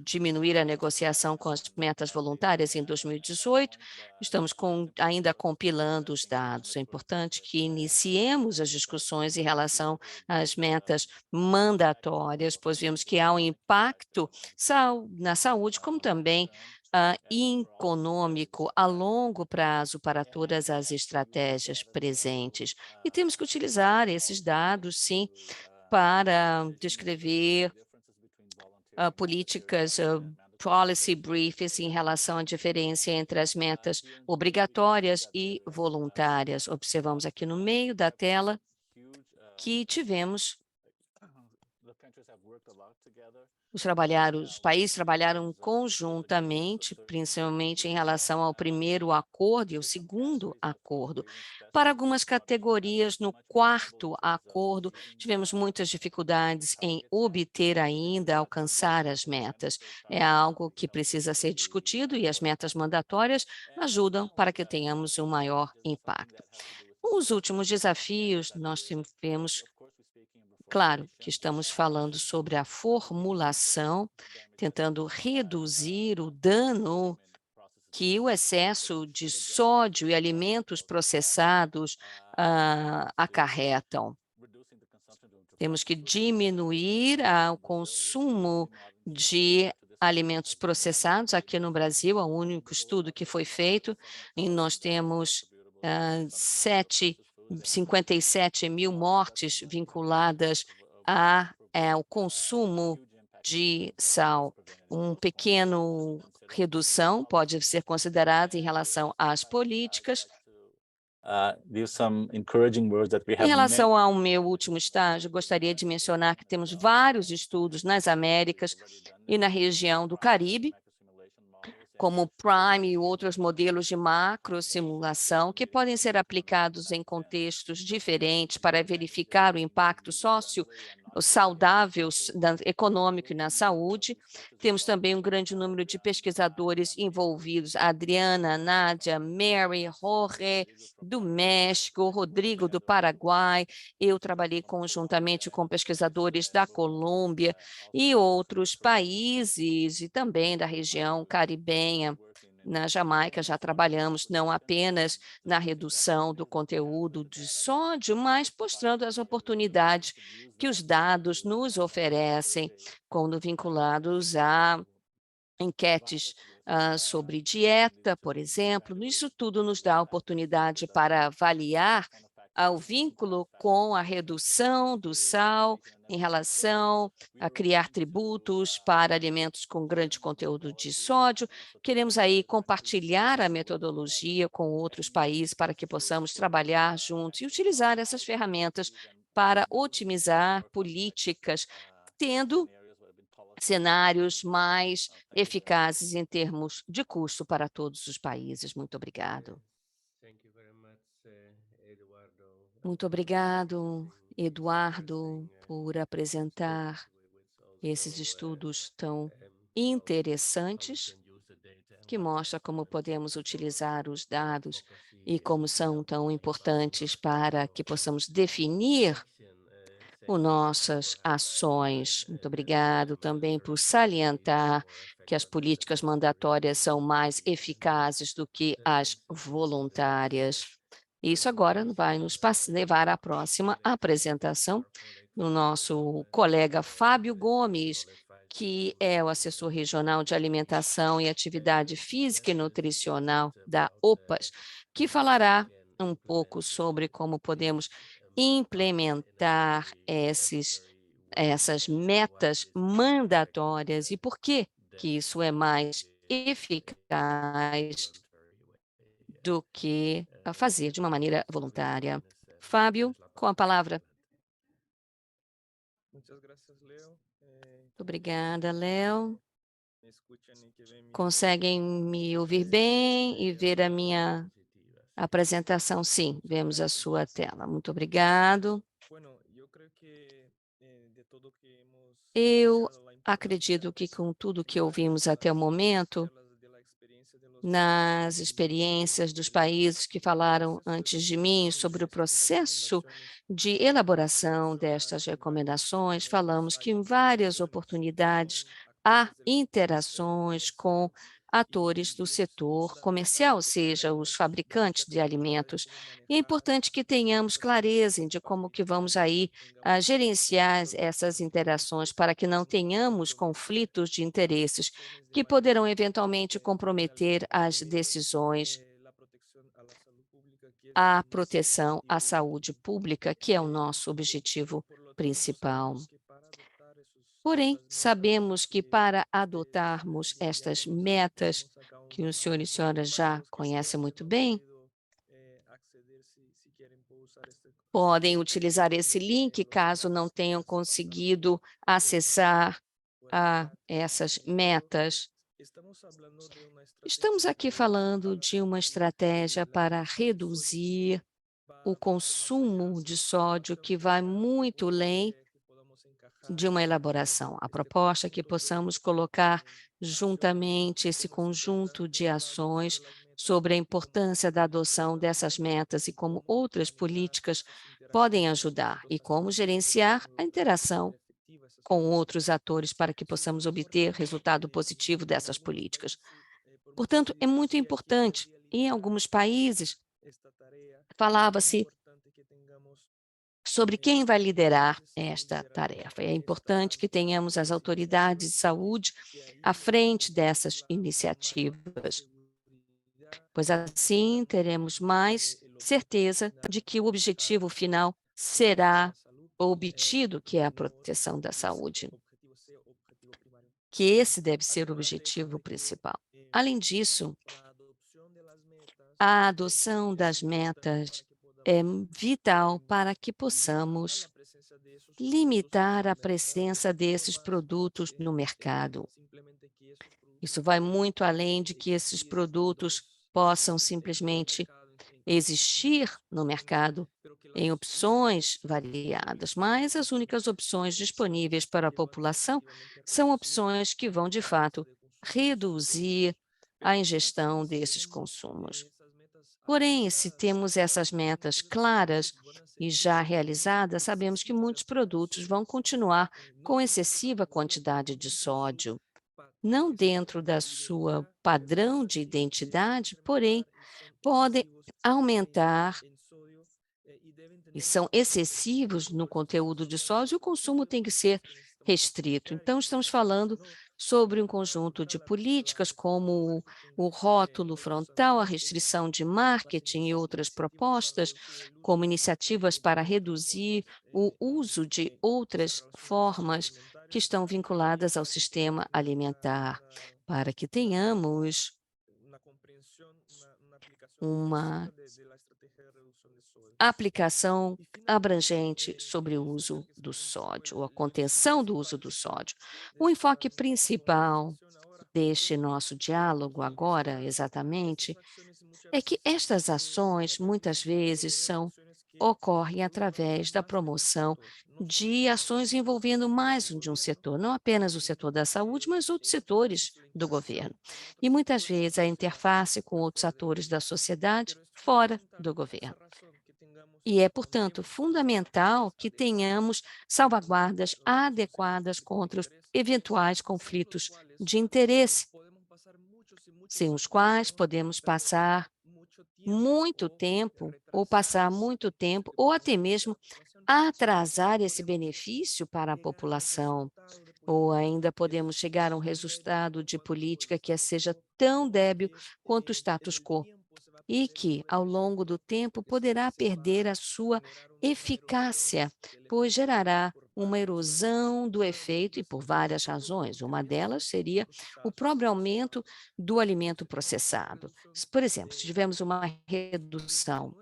diminuir a negociação com as metas voluntárias em 2018, estamos ainda compilando os dados. É importante que iniciemos as discussões em relação às metas mandatórias, pois vemos que há um impacto na saúde, como também econômico a longo prazo para todas as estratégias presentes. E temos que utilizar esses dados, sim, para descrever políticas, policy briefs em relação à diferença entre as metas obrigatórias e voluntárias. Observamos aqui no meio da tela que tivemos os países trabalharam conjuntamente, principalmente em relação ao primeiro acordo e o segundo acordo. Para algumas categorias, no quarto acordo, tivemos muitas dificuldades em obter ainda, alcançar as metas. É algo que precisa ser discutido, e as metas mandatórias ajudam para que tenhamos um maior impacto. Os últimos desafios, nós tivemos. Claro que estamos falando sobre a formulação, tentando reduzir o dano que o excesso de sódio e alimentos processados acarretam. Temos que diminuir o consumo de alimentos processados. Aqui no Brasil, é o único estudo que foi feito, e nós temos 57 mil mortes vinculadas ao consumo de sal. Um pequeno redução pode ser considerada em relação às políticas. Em relação ao meu último estágio, gostaria de mencionar que temos vários estudos nas Américas e na região do Caribe, como o Prime e outros modelos de macrosimulação, que podem ser aplicados em contextos diferentes para verificar o impacto saudável econômico e na saúde. Temos também um grande número de pesquisadores envolvidos, Adriana, Nádia, Mary, Jorge, do México, Rodrigo, do Paraguai. Eu trabalhei conjuntamente com pesquisadores da Colômbia e outros países, e também da região caribenha. Na Jamaica já trabalhamos não apenas na redução do conteúdo de sódio, mas mostrando as oportunidades que os dados nos oferecem quando vinculados a enquetes sobre dieta, por exemplo. Isso tudo nos dá a oportunidade para avaliar o vínculo com a redução do sal em relação a criar tributos para alimentos com grande conteúdo de sódio. Queremos aí compartilhar a metodologia com outros países para que possamos trabalhar juntos e utilizar essas ferramentas para otimizar políticas, tendo cenários mais eficazes em termos de custo para todos os países. Muito obrigado. Muito obrigado, Eduardo, por apresentar esses estudos tão interessantes, que mostra como podemos utilizar os dados e como são tão importantes para que possamos definir nossas ações. Muito obrigado também por salientar que as políticas mandatórias são mais eficazes do que as voluntárias. Isso agora vai nos levar à próxima apresentação do nosso colega Fábio Gomes, que é o assessor regional de alimentação e atividade física e nutricional da OPAS, que falará um pouco sobre como podemos implementar essas metas mandatórias e por que isso é mais eficaz do que fazer de uma maneira voluntária. Fábio, com a palavra. Muito obrigada, Léo. Conseguem me ouvir bem e ver a minha apresentação? Sim, vemos a sua tela. Muito obrigado. Eu acredito que com tudo que ouvimos até o momento, nas experiências dos países que falaram antes de mim sobre o processo de elaboração destas recomendações, falamos que em várias oportunidades há interações com atores do setor comercial, seja os fabricantes de alimentos. E é importante que tenhamos clareza de como que vamos aí gerenciar essas interações para que não tenhamos conflitos de interesses que poderão eventualmente comprometer as decisões, a proteção à saúde pública, que é o nosso objetivo principal. Porém, sabemos que para adotarmos estas metas, que o senhor e senhora já conhecem muito bem, podem utilizar esse link caso não tenham conseguido acessar a essas metas. Estamos aqui falando de uma estratégia para reduzir o consumo de sódio que vai muito além de uma elaboração. A proposta é que possamos colocar juntamente esse conjunto de ações sobre a importância da adoção dessas metas e como outras políticas podem ajudar e como gerenciar a interação com outros atores para que possamos obter resultado positivo dessas políticas. Portanto, é muito importante. Em alguns países, falava-se sobre quem vai liderar esta tarefa. É importante que tenhamos as autoridades de saúde à frente dessas iniciativas, pois assim teremos mais certeza de que o objetivo final será obtido, que é a proteção da saúde, que esse deve ser o objetivo principal. Além disso, a adoção das metas é vital para que possamos limitar a presença desses produtos no mercado. Isso vai muito além de que esses produtos possam simplesmente existir no mercado em opções variadas, mas as únicas opções disponíveis para a população são opções que vão, de fato, reduzir a ingestão desses consumos. Porém, se temos essas metas claras e já realizadas, sabemos que muitos produtos vão continuar com excessiva quantidade de sódio, não dentro da sua padrão de identidade, porém, podem aumentar e são excessivos no conteúdo de sódio, o consumo tem que ser restrito. Então, estamos falando sobre um conjunto de políticas, como o rótulo frontal, a restrição de marketing e outras propostas, como iniciativas para reduzir o uso de outras formas que estão vinculadas ao sistema alimentar, para que tenhamos uma aplicação abrangente sobre o uso do sódio, ou a contenção do uso do sódio. O enfoque principal deste nosso diálogo agora, exatamente, é que estas ações, muitas vezes, ocorrem através da promoção de ações envolvendo mais de um setor, não apenas o setor da saúde, mas outros setores do governo. E muitas vezes a interface com outros atores da sociedade fora do governo. E é, portanto, fundamental que tenhamos salvaguardas adequadas contra os eventuais conflitos de interesse, sem os quais podemos passar muito tempo, ou até mesmo atrasar esse benefício para a população, ou ainda podemos chegar a um resultado de política que seja tão débil quanto o status quo, e que, ao longo do tempo, poderá perder a sua eficácia, pois gerará uma erosão do efeito e por várias razões. Uma delas seria o próprio aumento do alimento processado. Por exemplo, se tivermos uma redução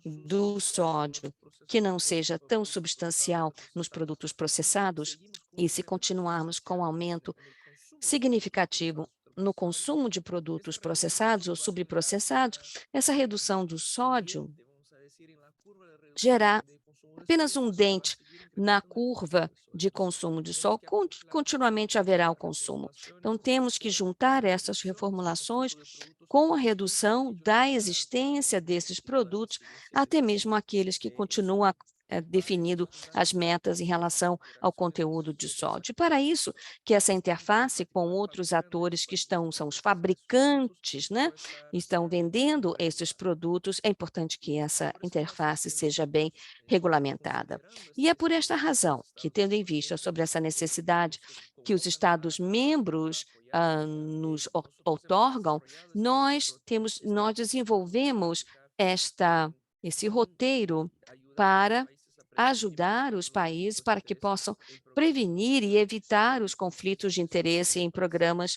do sódio que não seja tão substancial nos produtos processados, e se continuarmos com um aumento significativo no consumo de produtos processados ou subprocessados, essa redução do sódio gerará apenas um dente na curva de consumo de sódio, continuamente haverá o consumo. Então, temos que juntar essas reformulações com a redução da existência desses produtos, até mesmo aqueles que continuam definindo as metas em relação ao conteúdo de sódio. Para isso, que essa interface com outros atores que são os fabricantes, né, estão vendendo esses produtos, é importante que essa interface seja bem regulamentada. E é por esta razão que, tendo em vista sobre essa necessidade que os Estados-membros nos outorgam, nós desenvolvemos esse roteiro para ajudar os países para que possam prevenir e evitar os conflitos de interesse em programas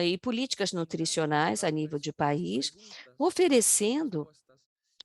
e políticas nutricionais a nível de país, oferecendo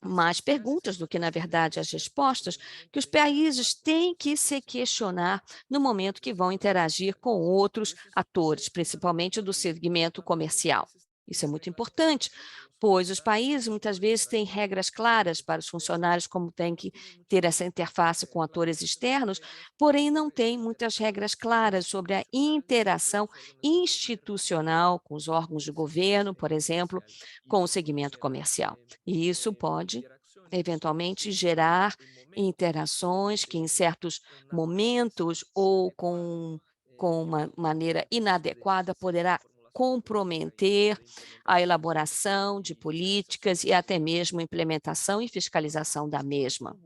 mais perguntas do que, na verdade, as respostas que os países têm que se questionar no momento que vão interagir com outros atores, principalmente do segmento comercial. Isso é muito importante, pois os países muitas vezes têm regras claras para os funcionários como tem que ter essa interface com atores externos, porém não tem muitas regras claras sobre a interação institucional com os órgãos de governo, por exemplo, com o segmento comercial. E isso pode, eventualmente, gerar interações que, em certos momentos ou com uma maneira inadequada, poderá comprometer a elaboração de políticas e até mesmo implementação e fiscalização da mesma.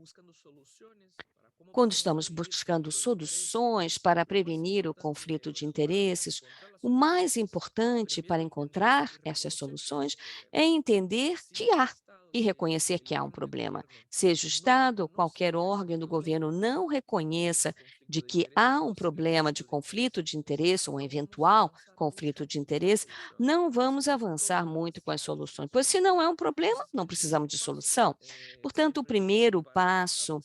Quando estamos buscando soluções para prevenir o conflito de interesses, o mais importante para encontrar essas soluções é entender que há e reconhecer que há um problema. Seja o Estado ou qualquer órgão do governo não reconheça de que há um problema de conflito de interesse, um eventual conflito de interesse, não vamos avançar muito com as soluções, pois se não é um problema, não precisamos de solução. Portanto, o primeiro passo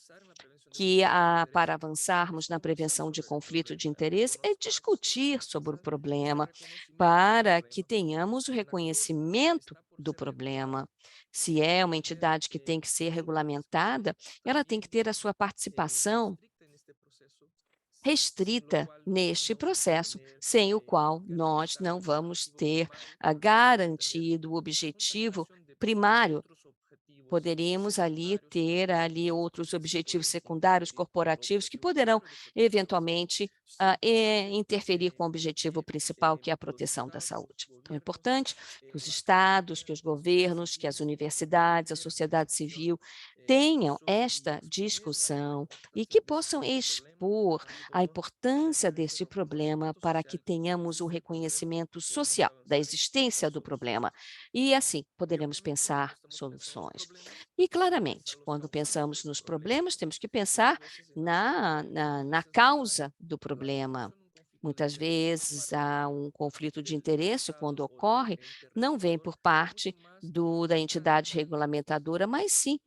para avançarmos na prevenção de conflito de interesse é discutir sobre o problema, para que tenhamos o reconhecimento do problema. Se é uma entidade que tem que ser regulamentada, ela tem que ter a sua participação restrita neste processo, sem o qual nós não vamos ter garantido o objetivo primário. Poderíamos ali ter outros objetivos secundários corporativos que poderão eventualmente interferir com o objetivo principal, que é a proteção da saúde. Então, é importante que os estados, que os governos, que as universidades, a sociedade civil tenham esta discussão e que possam expor a importância deste problema para que tenhamos o reconhecimento social da existência do problema e, assim, poderemos pensar soluções. E, claramente, quando pensamos nos problemas, temos que pensar na causa do problema. Muitas vezes há um conflito de interesse, quando ocorre, não vem por parte da entidade regulamentadora, mas sim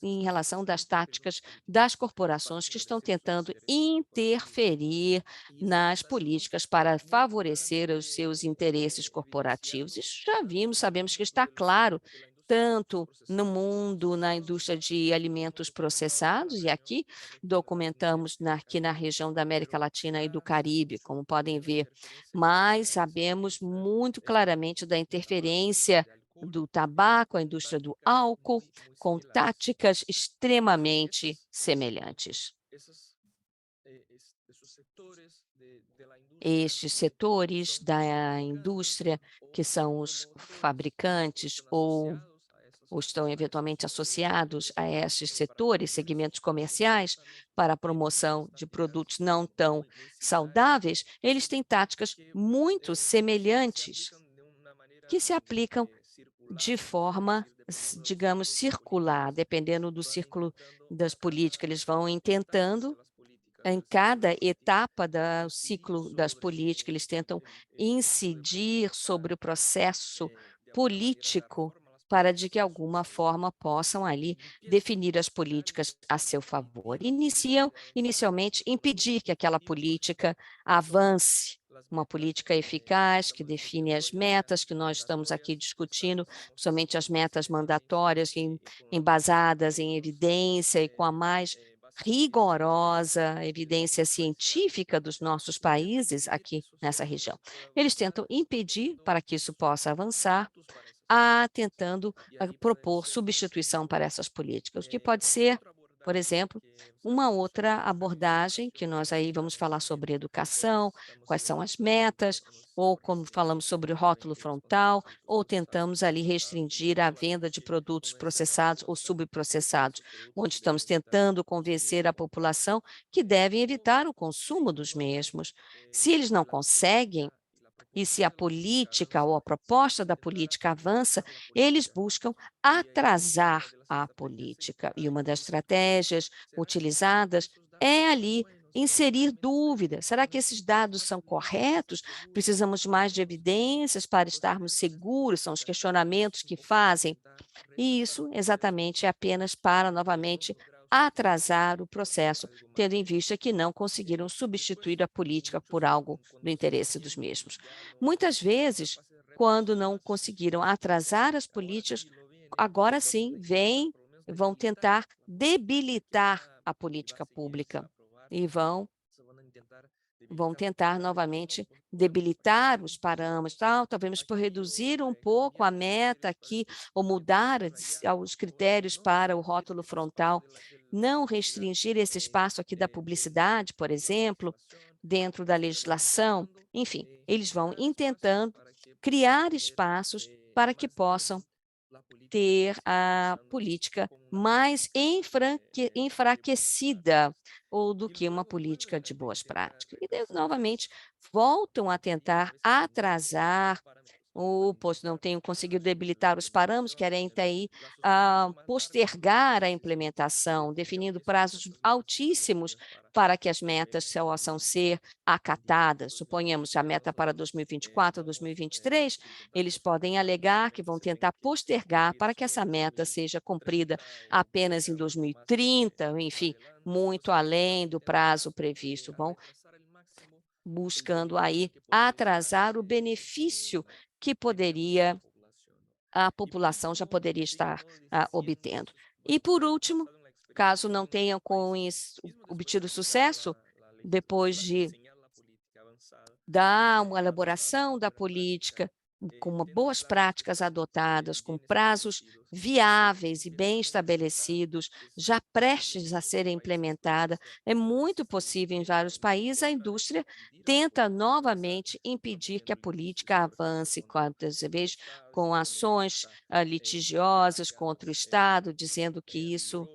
em relação das táticas das corporações que estão tentando interferir nas políticas para favorecer os seus interesses corporativos. Isso já vimos, sabemos que está claro, tanto no mundo, na indústria de alimentos processados, e aqui documentamos aqui na região da América Latina e do Caribe, como podem ver, mas sabemos muito claramente da interferência do tabaco, a indústria do álcool, com táticas extremamente semelhantes. Estes setores da indústria, que são os fabricantes ou estão eventualmente associados a estes setores, segmentos comerciais, para a promoção de produtos não tão saudáveis, eles têm táticas muito semelhantes, que se aplicam de forma, digamos, circular, dependendo do círculo das políticas. Eles vão tentando, em cada etapa do ciclo das políticas, eles tentam incidir sobre o processo político para de que alguma forma possam ali definir as políticas a seu favor. Inicialmente, impedir que aquela política avance, uma política eficaz que define as metas que nós estamos aqui discutindo, somente as metas mandatórias embasadas em evidência e com a mais rigorosa evidência científica dos nossos países aqui nessa região. Eles tentam impedir para que isso possa avançar, tentando propor substituição para essas políticas, o que pode ser, por exemplo, uma outra abordagem, que nós aí vamos falar sobre educação, quais são as metas, ou como falamos sobre o rótulo frontal, ou tentamos ali restringir a venda de produtos processados ou subprocessados, onde estamos tentando convencer a população que devem evitar o consumo dos mesmos. Se eles não conseguem, e se a política ou a proposta da política avança, eles buscam atrasar a política. E uma das estratégias utilizadas é ali inserir dúvidas. Será que esses dados são corretos? Precisamos mais de evidências para estarmos seguros, são os questionamentos que fazem. E isso exatamente é apenas para, novamente, atrasar o processo, tendo em vista que não conseguiram substituir a política por algo do interesse dos mesmos. Muitas vezes, quando não conseguiram atrasar as políticas, agora sim vão tentar debilitar a política pública e vão tentar novamente debilitar os parâmetros, talvez por reduzir um pouco a meta aqui, ou mudar os critérios para o rótulo frontal, não restringir esse espaço aqui da publicidade, por exemplo, dentro da legislação. Enfim, eles vão tentando criar espaços para que possam ter a política mais enfraquecida ou do que uma política de boas práticas. E, novamente, voltam a tentar atrasar pois não tenham conseguido debilitar os parâmetros, querem aí postergar a implementação, definindo prazos altíssimos para que as metas possam ser acatadas. Suponhamos a meta para 2024, 2023, eles podem alegar que vão tentar postergar para que essa meta seja cumprida apenas em 2030, enfim, muito além do prazo previsto. Bom, buscando aí atrasar o benefício que a população já poderia estar obtendo. E, por último, caso não tenham obtido sucesso, depois da uma elaboração da política, com boas práticas adotadas, com prazos viáveis e bem estabelecidos, já prestes a serem implementada, é muito possível em vários países a indústria tenta novamente impedir que a política avance, quantas vezes com ações litigiosas contra o Estado, dizendo que isso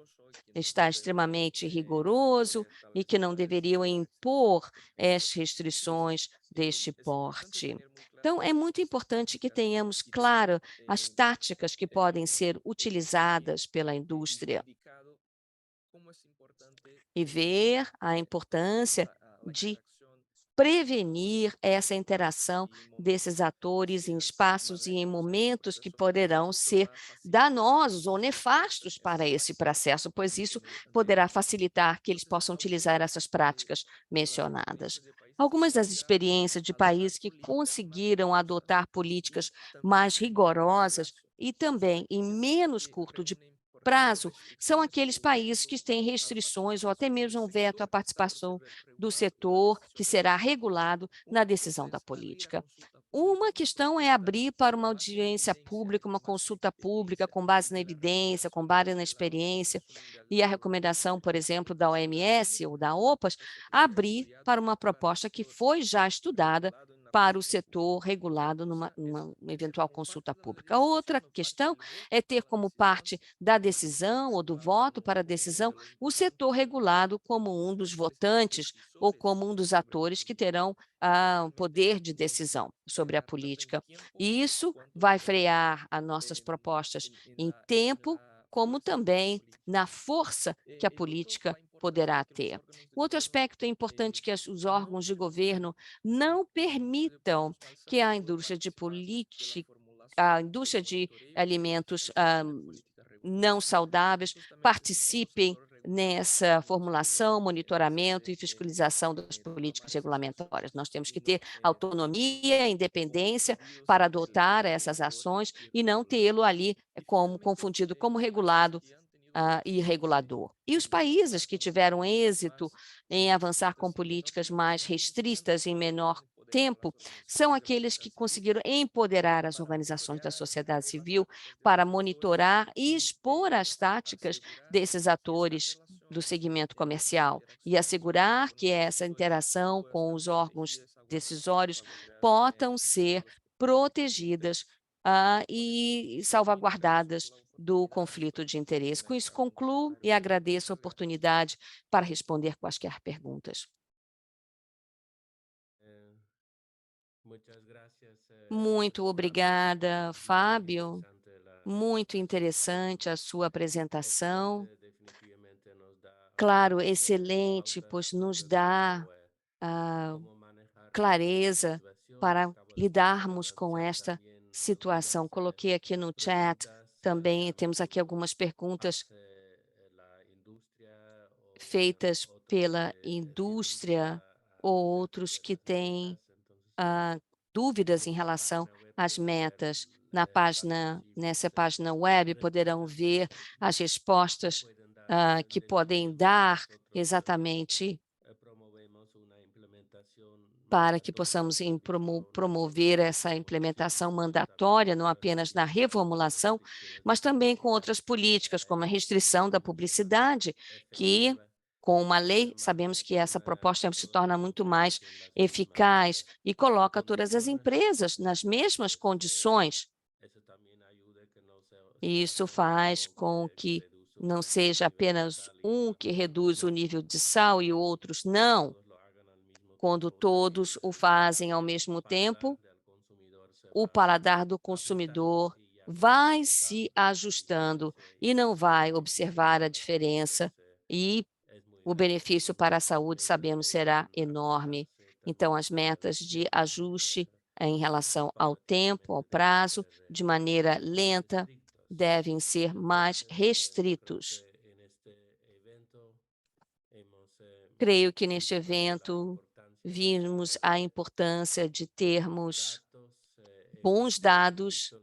está extremamente rigoroso e que não deveriam impor as restrições deste porte. Então, é muito importante que tenhamos claro as táticas que podem ser utilizadas pela indústria e ver a importância de prevenir essa interação desses atores em espaços e em momentos que poderão ser danosos ou nefastos para esse processo, pois isso poderá facilitar que eles possam utilizar essas práticas mencionadas. Algumas das experiências de países que conseguiram adotar políticas mais rigorosas e também em menos curto de prazo são aqueles países que têm restrições ou até mesmo um veto à participação do setor que será regulado na decisão da política. Uma questão é abrir para uma audiência pública, uma consulta pública com base na evidência, com base na experiência, e a recomendação, por exemplo, da OMS ou da OPAS, abrir para uma proposta que foi já estudada para o setor regulado numa eventual consulta pública. Outra questão é ter como parte da decisão ou do voto para a decisão o setor regulado como um dos votantes ou como um dos atores que terão poder de decisão sobre a política. E isso vai frear as nossas propostas em tempo, como também na força que a política poderá ter. Outro aspecto é importante que os órgãos de governo não permitam que a indústria de alimentos não saudáveis participem nessa formulação, monitoramento e fiscalização das políticas regulamentatórias. Nós temos que ter autonomia, independência para adotar essas ações e não tê-lo ali como confundido como regulado e regulador. E os países que tiveram êxito em avançar com políticas mais restritas em menor tempo são aqueles que conseguiram empoderar as organizações da sociedade civil para monitorar e expor as táticas desses atores do segmento comercial e assegurar que essa interação com os órgãos decisórios possam ser protegidas e salvaguardadas do conflito de interesse. Com isso, concluo e agradeço a oportunidade para responder quaisquer perguntas. Muito obrigada, Fábio. Muito interessante a sua apresentação. Claro, excelente, pois nos dá clareza para lidarmos com esta situação. Coloquei aqui no chat, também temos aqui algumas perguntas feitas pela indústria ou outros que têm dúvidas em relação às metas. Nessa página web, poderão ver as respostas que podem dar exatamente para que possamos promover essa implementação mandatória, não apenas na reformulação, mas também com outras políticas, como a restrição da publicidade, que, com uma lei, sabemos que essa proposta se torna muito mais eficaz e coloca todas as empresas nas mesmas condições. E isso faz com que não seja apenas um que reduz o nível de sal e outros não. Quando todos o fazem ao mesmo tempo, o paladar do consumidor vai se ajustando e não vai observar a diferença, e o benefício para a saúde, sabemos, será enorme. Então, as metas de ajuste em relação ao tempo, ao prazo, de maneira lenta, devem ser mais restritos. Creio que neste evento vimos a importância de termos bons dados,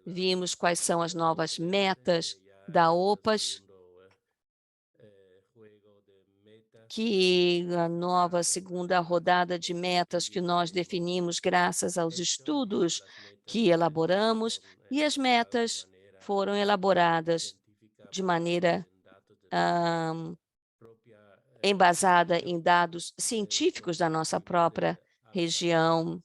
vimos quais são as novas metas da OPAS, que a nova segunda rodada de metas que nós definimos graças aos estudos que elaboramos, e as metas foram elaboradas de maneira embasada em dados científicos da nossa própria região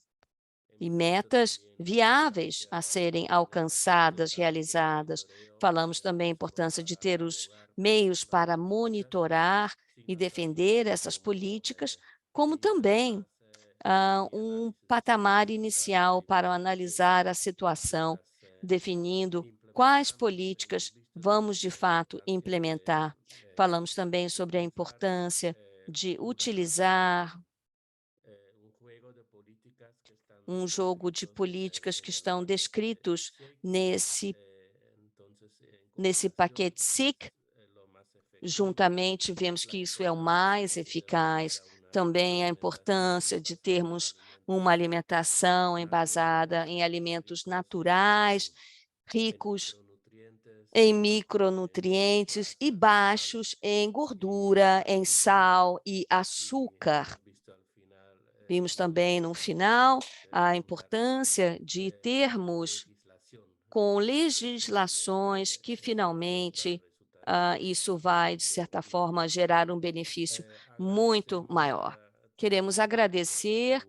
e metas viáveis a serem alcançadas, realizadas. Falamos também a importância de ter os meios para monitorar e defender essas políticas, como também um patamar inicial para analisar a situação, definindo quais políticas vamos de fato implementar. Falamos também sobre a importância de utilizar um jogo de políticas que estão descritos nesse paquete SIC. Juntamente, vemos que isso é o mais eficaz. Também a importância de termos uma alimentação embasada em alimentos naturais, ricos em micronutrientes e baixos em gordura, em sal e açúcar. Vimos também, no final, a importância de termos com legislações que, finalmente, isso vai, de certa forma, gerar um benefício muito maior. Queremos agradecer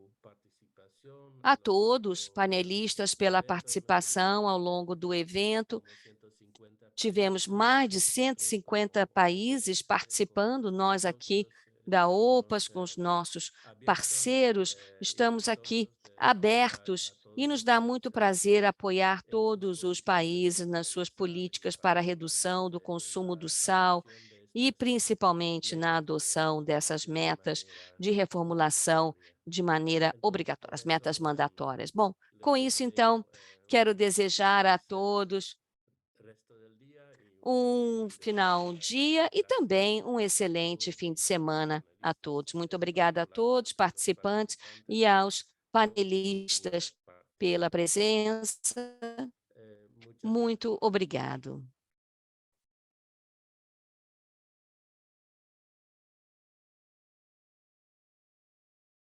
a todos, panelistas, pela participação ao longo do evento. Tivemos mais de 150 países participando, nós aqui da OPAS, com os nossos parceiros, estamos aqui abertos e nos dá muito prazer apoiar todos os países nas suas políticas para a redução do consumo do sal e principalmente na adoção dessas metas de reformulação de maneira obrigatória, as metas mandatórias. Bom, com isso, então, quero desejar a todos um final de dia e também um excelente fim de semana a todos. Muito obrigada a todos, participantes, e aos panelistas pela presença. Muito obrigado.